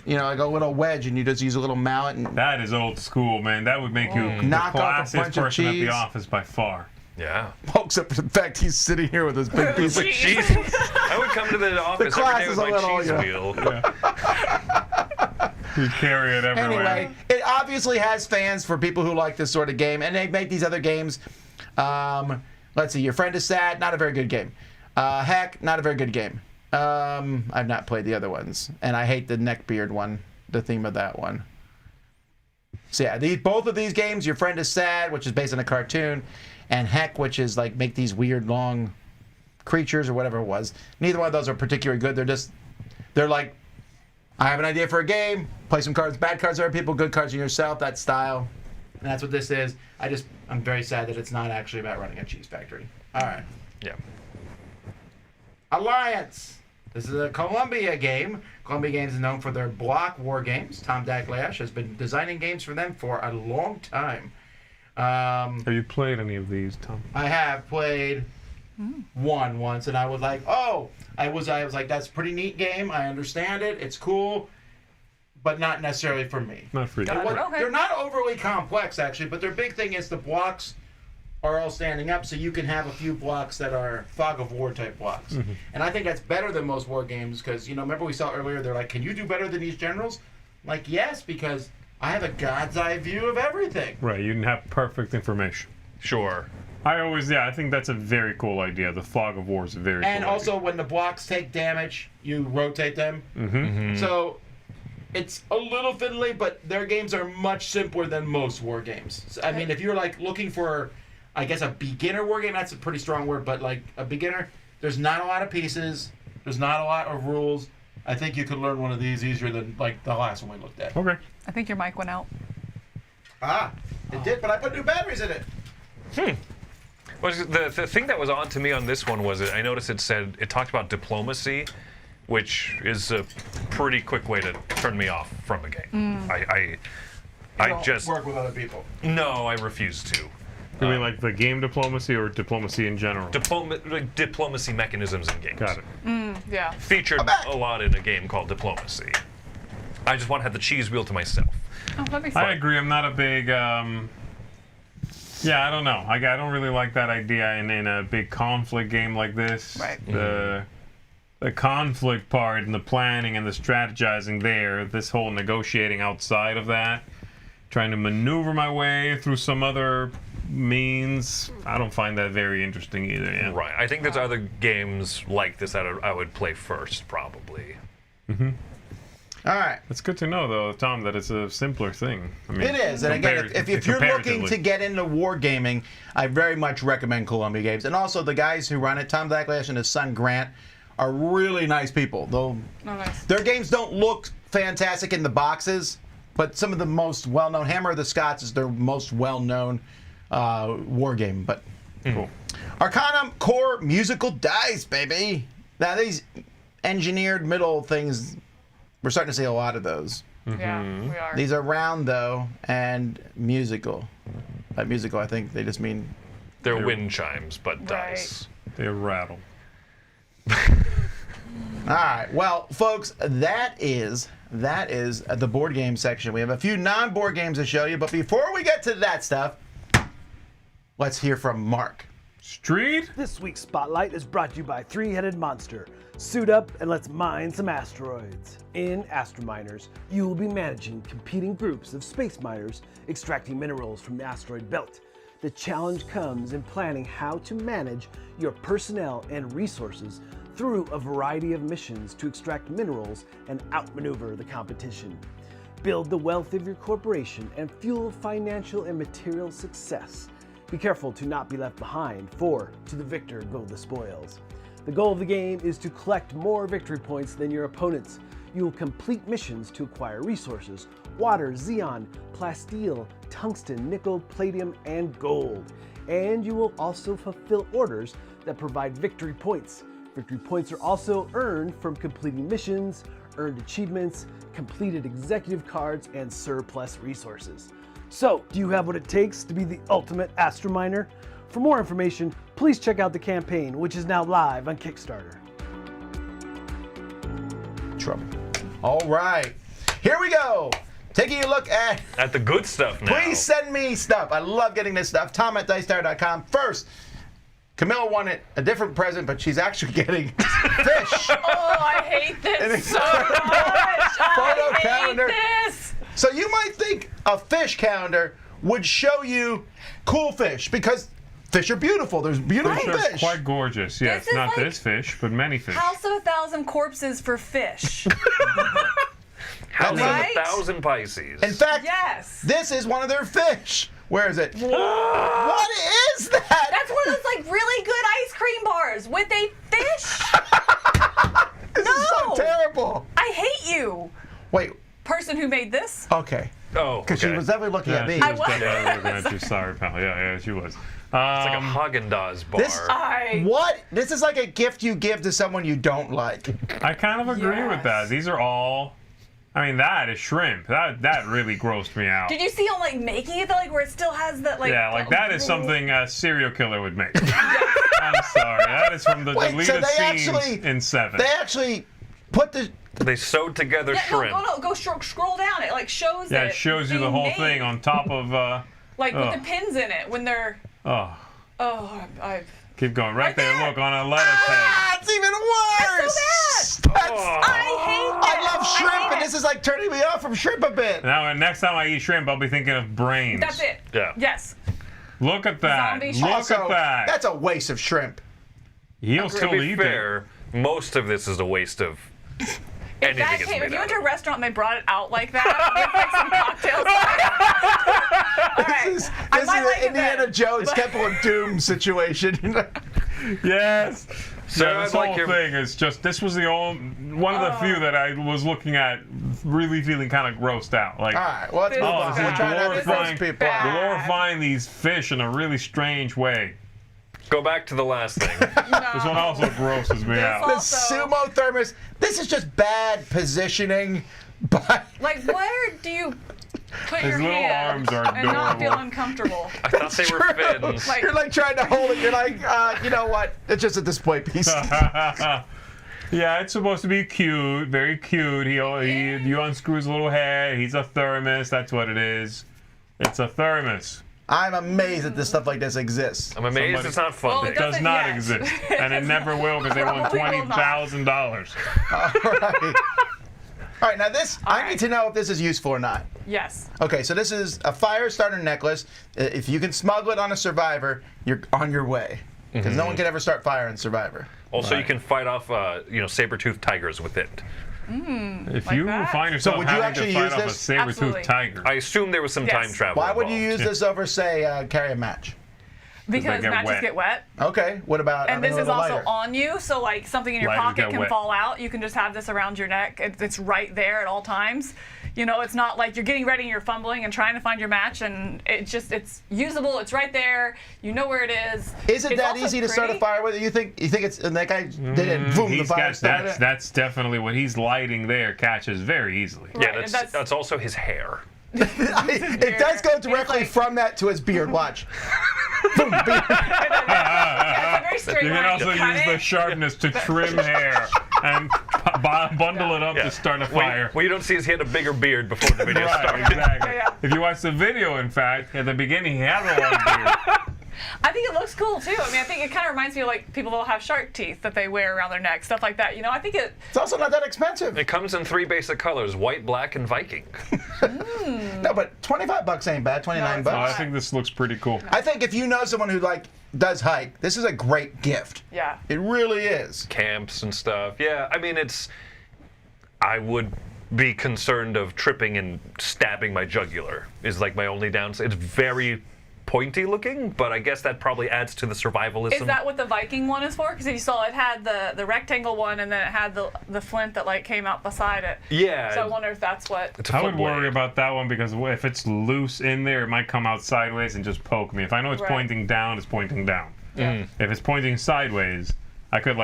you know, like a little wedge, and you just use a little mallet and That is old school, man. That would make you the Knock off a classiest bunch of person at the cheese. office by far. Yeah. except for the fact he's sitting here with his big piece of Cheese. Cheese. I would come to the office every class day is with a my little, cheese you know. wheel. You carry it everywhere. Anyway, it obviously has fans for people who like this sort of game, and they make these other games. Let's see, Your Friend is Sad, not a very good game. Heck, not a very good game. I've not played the other ones, and I hate the neckbeard one, the theme of that one. So yeah, both of these games, Your Friend is Sad, which is based on a cartoon, and Heck, which is like make these weird long creatures or whatever it was. Neither one of those are particularly good. They're like, I have an idea for a game, play some cards, bad cards are other people, good cards are yourself, that style. And that's what this is. I'm very sad that it's not actually about running a cheese factory. All right. Yeah. Alliance. This is a Columbia game. Columbia Games is known for their block war games. Tom Daklash has been designing games for them for a long time. Have you played any of these, Tom? I have played one once, and I was like, oh, I was like, that's a pretty neat game. I understand it. It's cool, but not necessarily for me. Not for you. Got it. Okay. They're not overly complex, actually, but their big thing is the blocks are all standing up, so you can have a few blocks that are fog of war type blocks. And I think that's better than most war games because, remember we saw earlier, they're like, can you do better than these generals? I'm like, yes, because I have a god's eye view of everything. Right, you can have perfect information. Sure. I think that's a very cool idea. The fog of war is a very And cool also, idea. when the blocks take damage, you rotate them. So it's a little fiddly, but their games are much simpler than most war games. So, I mean, if you're like looking for, I guess, a beginner war game, that's a pretty strong word, but like a beginner, there's not a lot of pieces. There's not a lot of rules. I think you could learn one of these easier than like the last one we looked at. Okay. I think your mic went out. It did, but I put new batteries in it. Well, the thing that was on to me on this one was I noticed it talked about diplomacy, which is a pretty quick way to turn me off from a game. I Don't just work with other people. no, I refuse to. You mean like the game diplomacy or diplomacy in general? Diplomacy mechanisms in games. Got it. Yeah. Featured a lot in a game called Diplomacy. I just want to have the cheese wheel to myself. Oh, that makes I sense. agree. I'm not a big. I don't know. I don't really like that idea in a big conflict game like this. Right. The conflict part and the planning and the strategizing there. This whole negotiating outside of that, trying to maneuver my way through some other means. I don't find that very interesting either. Yeah. Right. I think there's other games like this that I would play first, probably. All right. It's good to know, though, Tom, that it's a simpler thing. I mean, It is, and again, if you're looking to get into wargaming, I very much recommend Columbia Games. And also, the guys who run it, Tom Backlash and his son Grant, are really nice people. Oh, nice. Their games don't look fantastic in the boxes, but some of the most well-known, Hammer of the Scots is their most well-known war game. But cool. Arcana Core Musical Dice, baby. Now, these engineered middle things, we're starting to see a lot of those. Yeah, we are. These are round, though, and musical. By musical, I think they just mean... They're wind chimes, but dice. They rattle. All right. Well, folks, that is the board game section. We have a few non-board games to show you, but before we get to that stuff, let's hear from Mark. Street? This week's Spotlight is brought to you by Three-Headed Monster. Suit up and let's mine some asteroids. In Astrominers, you will be managing competing groups of space miners extracting minerals from the asteroid belt. The challenge comes in planning how to manage your personnel and resources through a variety of missions to extract minerals and outmaneuver the competition. Build the wealth of your corporation and fuel financial and material success. Be careful to not be left behind, for to the victor go the spoils. The goal of the game is to collect more victory points than your opponents. You will complete missions to acquire resources: water, xeon, plasteel, tungsten, nickel, palladium, and gold. And you will also fulfill orders that provide victory points. Victory points are also earned from completing missions, earned achievements, completed executive cards, and surplus resources. So, do you have what it takes to be the ultimate Astrominer? For more information, please check out the campaign, which is now live on Kickstarter. Trouble. All right. Here we go. Taking a look at... At the good stuff now. Please send me stuff. I love getting this stuff. Tom at DiceTower.com. First, Camilla wanted a different present, but she's actually getting fish. Oh, I hate this so much. Photo I hate calendar. this. So you might think a fish calendar would show you cool fish, because fish are beautiful. There's beautiful Fish are fish. quite gorgeous. Yeah, This it's is not like this fish, but many fish. House of a Thousand Corpses for fish. House Right? of 1,000 Pisces. In fact, Yes. this is one of their fish. Where is it? What is that? That's one of those like really good ice cream bars with a fish. This is so No. terrible. I hate you, Wait, person who made this. okay. oh, Because okay. she was definitely looking Yeah, at me. she I was was. definitely looking at you. Sorry, pal. Yeah, she was. It's like a Haagen-Dazs bar. This- I What? This is like a gift you give to someone you don't like. I kind of agree with that. Yes. These are all I mean, that is shrimp. That really grossed me out. Did you see him like making it though, like where it still has that like? Yeah, like that is something a serial killer would make. I'm sorry, that is from the deleted scenes in 7. They actually put the. They sewed together shrimp. Go scroll down. It like shows. Yeah, it shows you the whole thing on top of. Like with the pins in it when they're. Oh. Oh, I've. Keep going. Right there. Look on a lettuce head. Ah, it's even worse. That's so bad. I hate that. I love shrimp, and this is like turning me off from shrimp a bit. Now, next time I eat shrimp, I'll be thinking of brains. That's it. Yeah. Yes. Look at that. Zombie Look shrimp. at that. That's a waste of shrimp. He'll To still be eat fair, most of this is a waste of anything it's made If you out went to a of. restaurant and they brought it out like that with like some cocktails. All right. This is I might like an it Indiana then, Jones but- Temple of Doom situation. Yes. So Yeah, this I'd like whole your- thing is just. This was the only one of the few that I was looking at, really feeling kind of grossed out. Like, All right, well, let's move on. this We're is trying not to glorifying, gross people out. glorifying these fish in a really strange way. Go back to the last thing. This one also grosses me out. The Also- Sumo Thermos. This is just bad positioning. But Like, where do you put His your little hand arms are and not feel adorable. uncomfortable? I thought they were fins. Like- you're like trying to hold it. You're like, you know what? It's just a display piece. Yeah, it's supposed to be cute, very cute. You unscrew his little head. He's a thermos. That's what it is. It's a thermos. I'm amazed that this stuff like this exists. I'm amazed Somebody- it's not Well, funded. it Does Doesn't not yet. exist, and it never will because they won Probably will not. $20,000. All right. All right, now this, I need to know if this is useful or not. Yes. Okay, so this is a fire starter necklace. If you can smuggle it on a Survivor, you're on your way. Because no one can ever start fire in Survivor. Also, you can fight off, saber-toothed tigers with it. If Like you that? find yourself would you having actually to fight use off a this? saber-toothed Absolutely. tiger, I assume there was some Yes. time travel Why would you involved. use this over, say, carry a match? Because get matches wet. get wet. Okay, what about And this having a is little also lighter? on you, so like something in your Lighters pocket get can wet. fall out. You can just have this around your neck. It's right there at all times. You know, it's not like you're getting ready and you're fumbling and trying to find your match, and it's usable. It's right there. You know where it is. Is it It's that also easy to start a pretty. fire with? You think it's and that guy did it? Boom, the he's fire got, started. that's definitely what he's lighting there catches very easily. Yeah, Right, that's also his hair. It does go directly like- from that to his beard. Watch. Boom, beard. Yeah, it's a very straight You can line. also Cut use it. the sharpness to trim hair and bundle it up Yeah. to start a What you- fire. what you don't see is he had a bigger beard before the video Right, started. exactly. Yeah. If you watch the video, in fact, at the beginning he had a long beard. I think it looks cool too. I mean, I think it kind of reminds me of like people that have shark teeth that they wear around their neck, stuff like that. You know, I think it. It's also not that expensive. It comes in 3 basic colors: white, black, and Viking. No, but $25 ain't bad. 29 it's Oh, bucks. I think this looks pretty cool. I think if you know someone who does hike, this is a great gift. Yeah. It really is. Camps and stuff. Yeah, I mean, I would be concerned of tripping and stabbing my jugular. Is like my only downside. It's very pointy looking, but I guess that probably adds to the survivalism. Is that what the Viking one is for? Because if you saw, it had the rectangle one, and then it had the flint that like came out beside it. Yeah. So I wonder if that's what. It's a I would flip worry blade. about that one because if it's loose in there, it might come out sideways and just poke me. If I know it's Right. pointing down, it's pointing down. Yeah. If it's pointing sideways, I could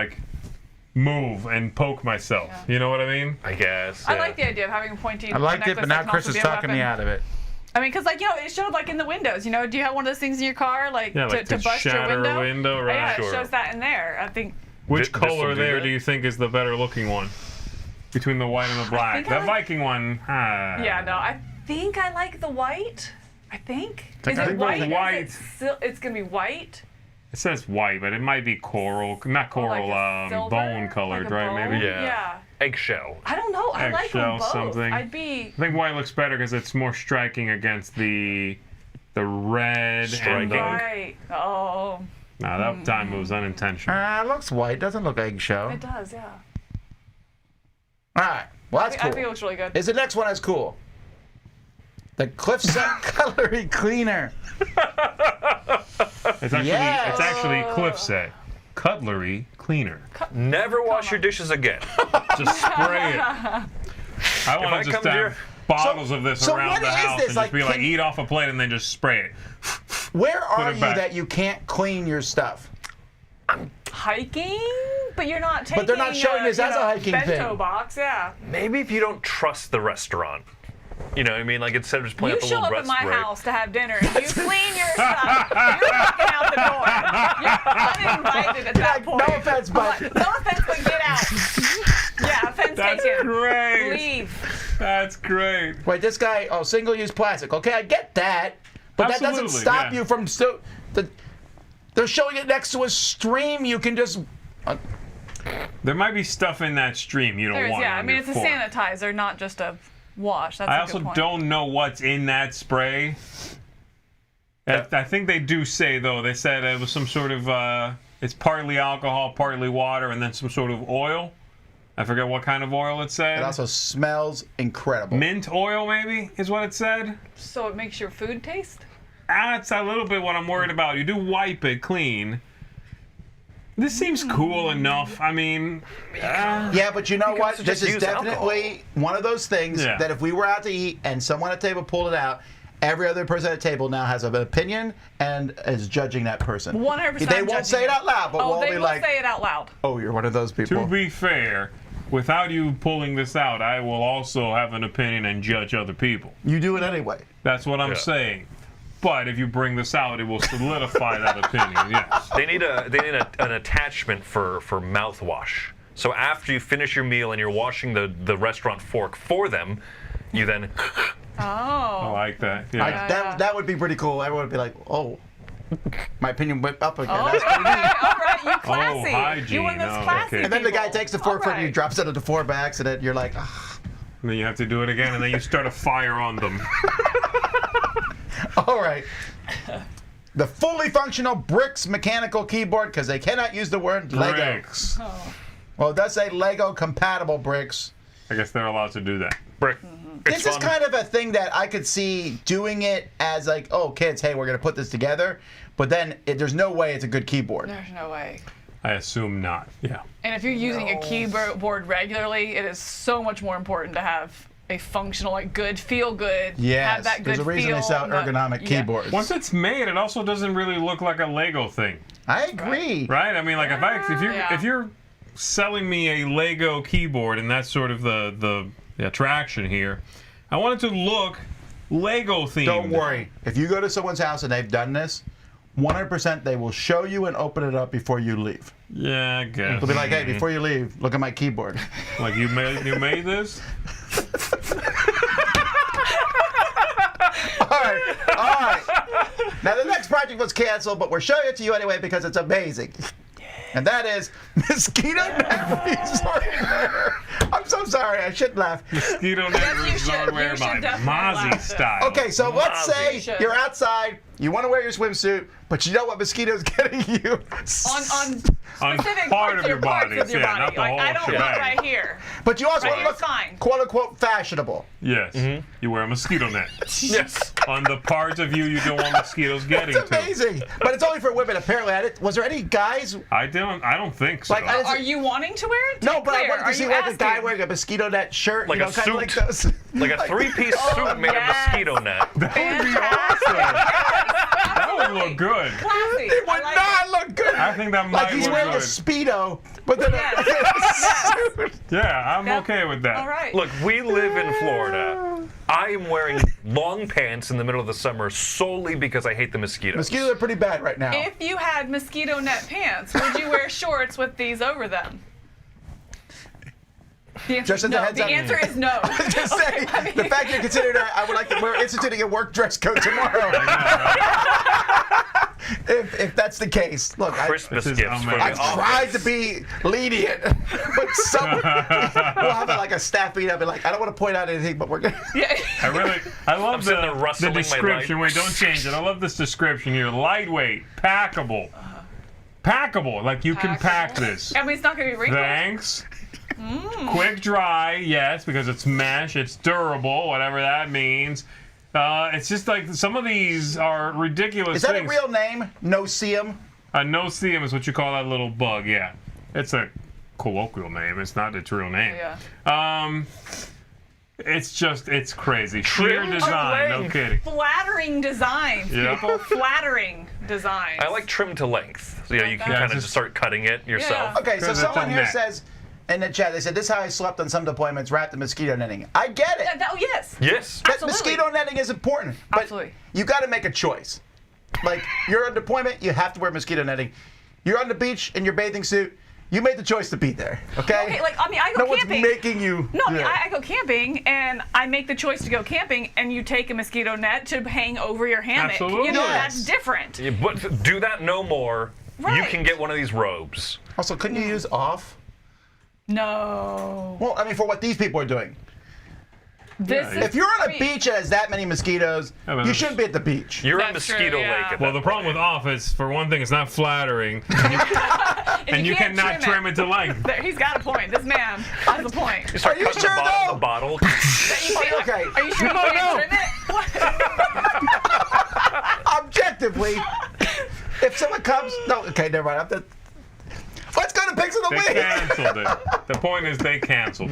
move and poke myself. Yeah. You know what I mean? I guess. I yeah. like the idea of having a pointy. I liked it, necklace but that now can Chris also is be a talking me weapon. out of it. I mean, because it showed in the windows. You know, do you have one of those things in your car, Yeah, like to to bust your shatter a window? window, Oh, right. yeah, Sure. it shows that in there. I think. Which This will color do there that. do you think is the better looking one? Between the white and the black. think The I like- Viking one. Yeah, no, I think I like the white. I think. Is I it think white? the Or white- is it's gonna be white. It says white, but it might be coral. Not coral, a silver, bone colored, like a right? bone? Maybe. Yeah. Yeah. Eggshell. I don't know. I like them Eggshell, both. something. I'd be. I think white looks better because it's more striking against the red Striking. and the. Right. Oh, No, that time moves unintentional. It looks white. Doesn't look eggshell. it does. Yeah. All right. Well, that's I think it cool. looks really good. Is the next one as cool? The Cliffset Cutlery Cleaner. It's actually Yes. it's actually Cliffset Cutlery Cleaner. Never wash your dishes again. Just spray it. I I want to just come to have your- bottles of this so around what the is house this? and Like, just be like, can- eat off a plate and then just spray it. Where are it you back. that you can't clean your stuff? Hiking? But you're not taking. But they're not showing this as a hiking bento thing. box, yeah. Maybe if you don't trust the restaurant. You know what I mean? Like instead of just playing You up a show little up at my break. house to have dinner. You clean your stuff. You're walking out the door. You're uninvited at that point. No offense, but No offense, but get out. Yeah, offense That's taken. great. Leave. That's great. wait, this guy, single-use plastic. Okay, I get that, but that doesn't Absolutely, stop yeah. you from they're showing it next to a stream. You can just. There might be stuff in that stream you don't There's, want. yeah, I on mean, your it's a fork. sanitizer, not just a wash. That's I a also good point. don't know what's in that spray. I think they do say, though, they said it was some sort of, it's partly alcohol, partly water, and then some sort of oil. I forget what kind of oil it said. It also smells incredible. Mint oil, maybe, is what it said. So it makes your food taste? That's a little bit what I'm worried about. You do wipe it clean. This seems cool enough. I mean, Yeah, but you know what? just This is use definitely one of those things Yeah. that if we were out to eat and someone at the table pulled it out, every other person at the table now has an opinion and is judging that person. 100% They won't say it out loud, but we'll they be will like, say it out loud. "Oh, you're one of those people." to be fair, without you pulling this out, I will also have an opinion and judge other people. You do it anyway. That's what I'm Yeah. saying. But if you bring this out, it will solidify that opinion. Yes. They need an attachment for mouthwash. So after you finish your meal and you're washing the restaurant fork for them, you then I Oh. like that. Yeah. That would be pretty cool. Everyone would be like, "Oh, my opinion went up again." Oh, That's okay, pretty neat. all right, you classy. hygiene. You one of those Oh, classy okay. And then the guy people. takes the fork from you, Alright. drops it on the floor by accident. You're like, "Ah." And then you have to do it again, and then you start a fire on them. All right. The fully functional Bricks mechanical keyboard, because they cannot use the word Lego. Bricks. Well, it does say Lego compatible bricks. I guess they're allowed to do that. brick. This is kind of a thing that I could see doing it as like, oh, kids, hey, we're going to put this together. But then there's no way it's a good keyboard. There's no way. I assume not. Yeah. And if you're using a keyboard regularly, it is so much more important to have a functional, like good, feel good. Yes, Have that good there's a reason they feel, sell not- ergonomic yeah. keyboards. Once it's made, it also doesn't really look like a Lego thing, I agree. right? I mean, like Yeah. if you're selling me a Lego keyboard, and that's sort of the attraction here, I want it to look Lego themed. Don't worry. If you go to someone's house and they've done this, 100% they will show you and open it up before you leave. Yeah, I guess. They'll be like, hey, before you leave, look at my keyboard. Like you made this? All right. Now, the next project was canceled, but we're showing it to you anyway because it's amazing. And that is Mosquito Net Resort. I'm so sorry. I shouldn't laugh. Mosquito Net Yes, you Resort should. wear You by should definitely Mozzie laugh. style. Okay, so let's say Should. you're outside, you want to wear your swimsuit, but you know what mosquito's getting you? On On specific part of your parts body, of your yeah, body. not the Like, whole I don't shebang. want right here. But you also Right, want to look, it's fine. quote unquote, fashionable. Yes. You wear a mosquito net yes. on the parts of you don't want mosquitoes getting It's to. amazing. But it's only for women, apparently. Was there any guys? I don't think so. Like, I didn't Are you wanting to wear it? No, but I Clear. wanted Are to see you like a guy asking? wearing a mosquito net shirt, Like you a know, kind of like suit. those. Like a three-piece suit made yes. of mosquito net. That would be awesome. That would look good. Classy. It would I like not it. look good. I think that Like might he's look wearing a good. Speedo, but then Yes. a suit. Yeah, I'm Yep. okay with that. All right. Look, we live in Florida. I am wearing long pants in the middle of the summer solely because I hate the mosquitoes. Mosquitoes are pretty bad right now. If you had mosquito net pants, would you wear shorts with these over them? The answer, Just is as a no. heads The up. answer is no. Just say, the fact you're considering that, I would like to. We're instituting a work dress code tomorrow. if that's the case, look, Christmas This is gifts for amazing. the I've tried to be lenient, but someone we'll have like a staff meeting up and like, I don't want to point out anything, but we're gonna. Yeah. I love sitting there the rustling my description. Wait, don't change it. I love this description here. Lightweight, packable. Packable, like you can pack this. I mean, it's not going to be wrinkled. Thanks. Quick dry, yes, because it's mesh, it's durable, whatever that means. It's just like some of these are ridiculous Is that things. a real name? No-see-em? No-see-em is what you call that little bug, yeah. It's a colloquial name, it's not its real name. Yeah. It's crazy. Trim Sheer to design, no length. kidding. Flattering designs, Yeah. people. Flattering designs. I like trim to length. So, you can Yeah, kind of just- just start cutting it yourself. Yeah. Okay, so Because it's someone a here net. says in the chat, they said, this is how I slept on some deployments, wrapped in mosquito netting. I get it. Oh, yes. Yes. That Absolutely. mosquito netting is important. But Absolutely. you got to make a choice. Like, you're on deployment, you have to wear mosquito netting. You're on the beach in your bathing suit, you made the choice to be there, okay? Okay, like, I mean, I no go camping. one's making you. No, I mean, do it. I go camping, and I make the choice to go camping, and you take a mosquito net to hang over your hammock. Absolutely. You know, Yes. that's different. Yeah, but do that no more. You Right. can get one of these robes. Also, couldn't you use off? No. Well, I mean, for what these people are doing. This Yeah, is, If you're on I a mean, beach that has that many mosquitoes, Yeah, but you that's- shouldn't be at the beach. You're on That's Mosquito true, yeah. Lake. At Well, that the problem with point. office, for one thing, it's not flattering, if and you can't cannot trim it to length. There, he's got a point. This man has a point. You start Are you cutting sure, the bottom though? of the bottle. Okay. Are you sure you No, can't no. trim it? What? Objectively, if someone comes, no, okay, never mind. Let's go to picks of the They week. canceled it. The point is they canceled.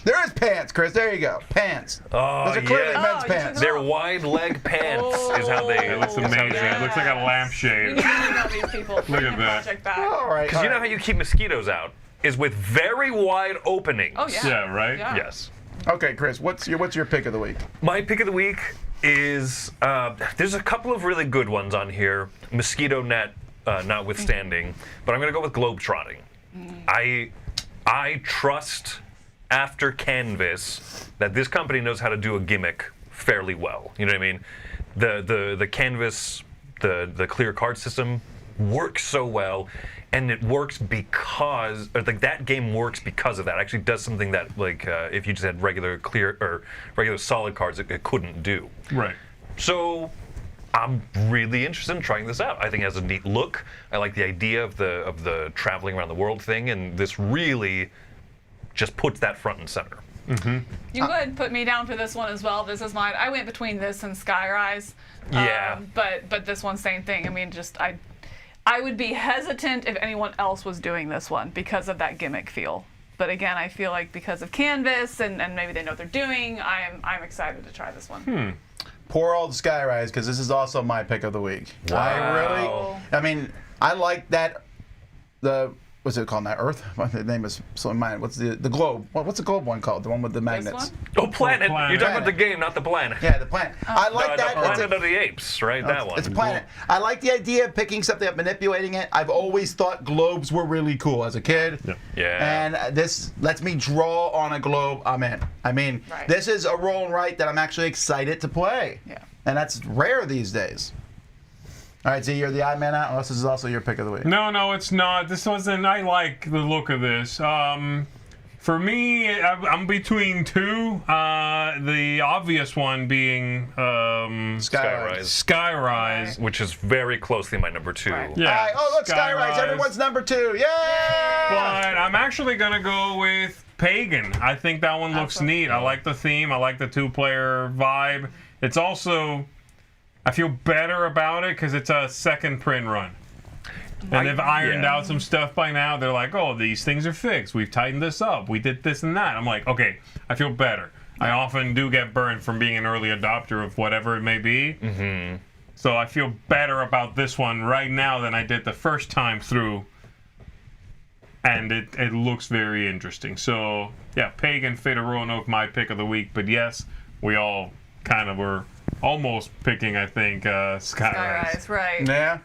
There is pants, Chris. There you go. Pants. Oh, Those are clearly yeah. men's you pants. took Their wide leg pants is how they. It looks Oh, amazing. yeah. It looks like a You lampshade. need to know these people. Look at that. Project back. All right. Because you know how you keep mosquitoes out is with very wide openings. Oh, yeah. Yeah, right? Yeah. Yes. Okay, Chris. What's your pick of the week? My pick of the week is there's a couple of really good ones on here. Mosquito net notwithstanding, but I'm gonna go with Globetrotting. I trust after Canvas that this company knows how to do a gimmick fairly well. You know what I mean? The Canvas, the clear card system works so well, and it works because that game works because of that. It actually does something that if you just had regular clear or regular solid cards, it couldn't do. Right. So I'm really interested in trying this out. I think it has a neat look. I like the idea of the traveling around the world thing, and this really just puts that front and center. You can go ahead and put me down for this one as well. This is mine. I went between this and Skyrise. Yeah. But this one, same thing. I mean, just I would be hesitant if anyone else was doing this one because of that gimmick feel. But again, I feel like because of Canvas and maybe they know what they're doing, I'm excited to try this one. Poor old Skyrise, because this is also my pick of the week. Wow. I mean, I like that. What's it called now? Earth? The name is so in mind. What's the globe? What's the globe one called? The one with the magnets. This one? Oh, planet! Planet. You're talking about the game, not the planet. Yeah, the planet. I like No, that. the It's a- Planet of the Apes, right? That one. It's a planet. I like the idea of picking something up, manipulating it. I've always thought globes were really cool as a kid. Yeah. And this lets me draw on a globe. I'm in. I mean, Right. this is a roll and write that I'm actually excited to play. Yeah. And that's rare these days. All right, Zee, you're the odd man out, unless this is also your pick of the week. No, it's not. This wasn't. I like the look of this. For me, I'm between two. The obvious one being Skyrise. Skyrise. Which is very closely my number 2. Right. Yeah. All right, oh, look, Skyrise. Everyone's number 2. Yeah! But I'm actually gonna go with Pagan. I think that one looks Awesome. neat. I like the theme. I like the 2-player vibe. It's also, I feel better about it because it's a second print run. And they've ironed out some stuff by now. They're like, oh, these things are fixed. We've tightened this up. We did this and that. I'm like, okay, I feel better. I often do get burned from being an early adopter of whatever it may be. Mm-hmm. So I feel better about this one right now than I did the first time through. And it looks very interesting. So, yeah, Pagan, Fate of Roanoke, my pick of the week. But yes, we all kind of were almost picking, I think, Skyrise. Skyrise, right. Yeah.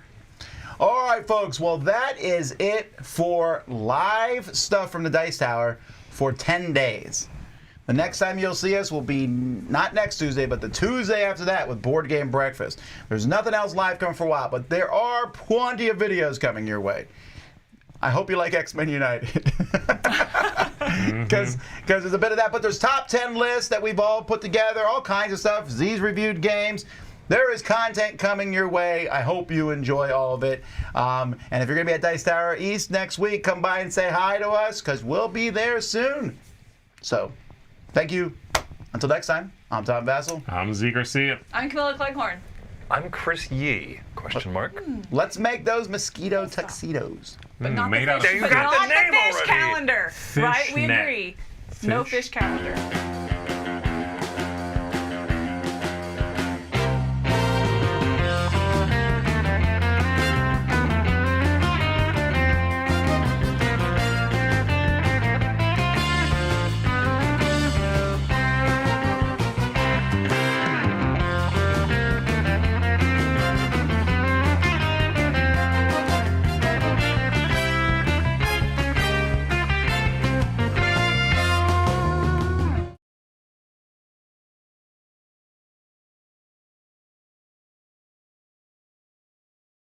All right, folks. Well, that is it for live stuff from the Dice Tower for 10 days. The next time you'll see us will be not next Tuesday, but the Tuesday after that with Board Game Breakfast. There's nothing else live coming for a while, but there are plenty of videos coming your way. I hope you like X-Men United. Because there's a bit of that. But there's top 10 lists that we've all put together, all kinds of stuff. Zee's reviewed games. There is content coming your way. I hope you enjoy all of it. And if you're going to be at Dice Tower East next week, come by and say hi to us because we'll be there soon. So, thank you. Until next time, I'm Tom Vassell. I'm Zee Garcia. I'm Camilla Cleghorn. I'm Chris Yee? Question mark. Let's make those mosquito tuxedos. But not made the out fish, of You but got not the name the fish already. calendar. Fish right? We net. agree. No Fish. fish calendar.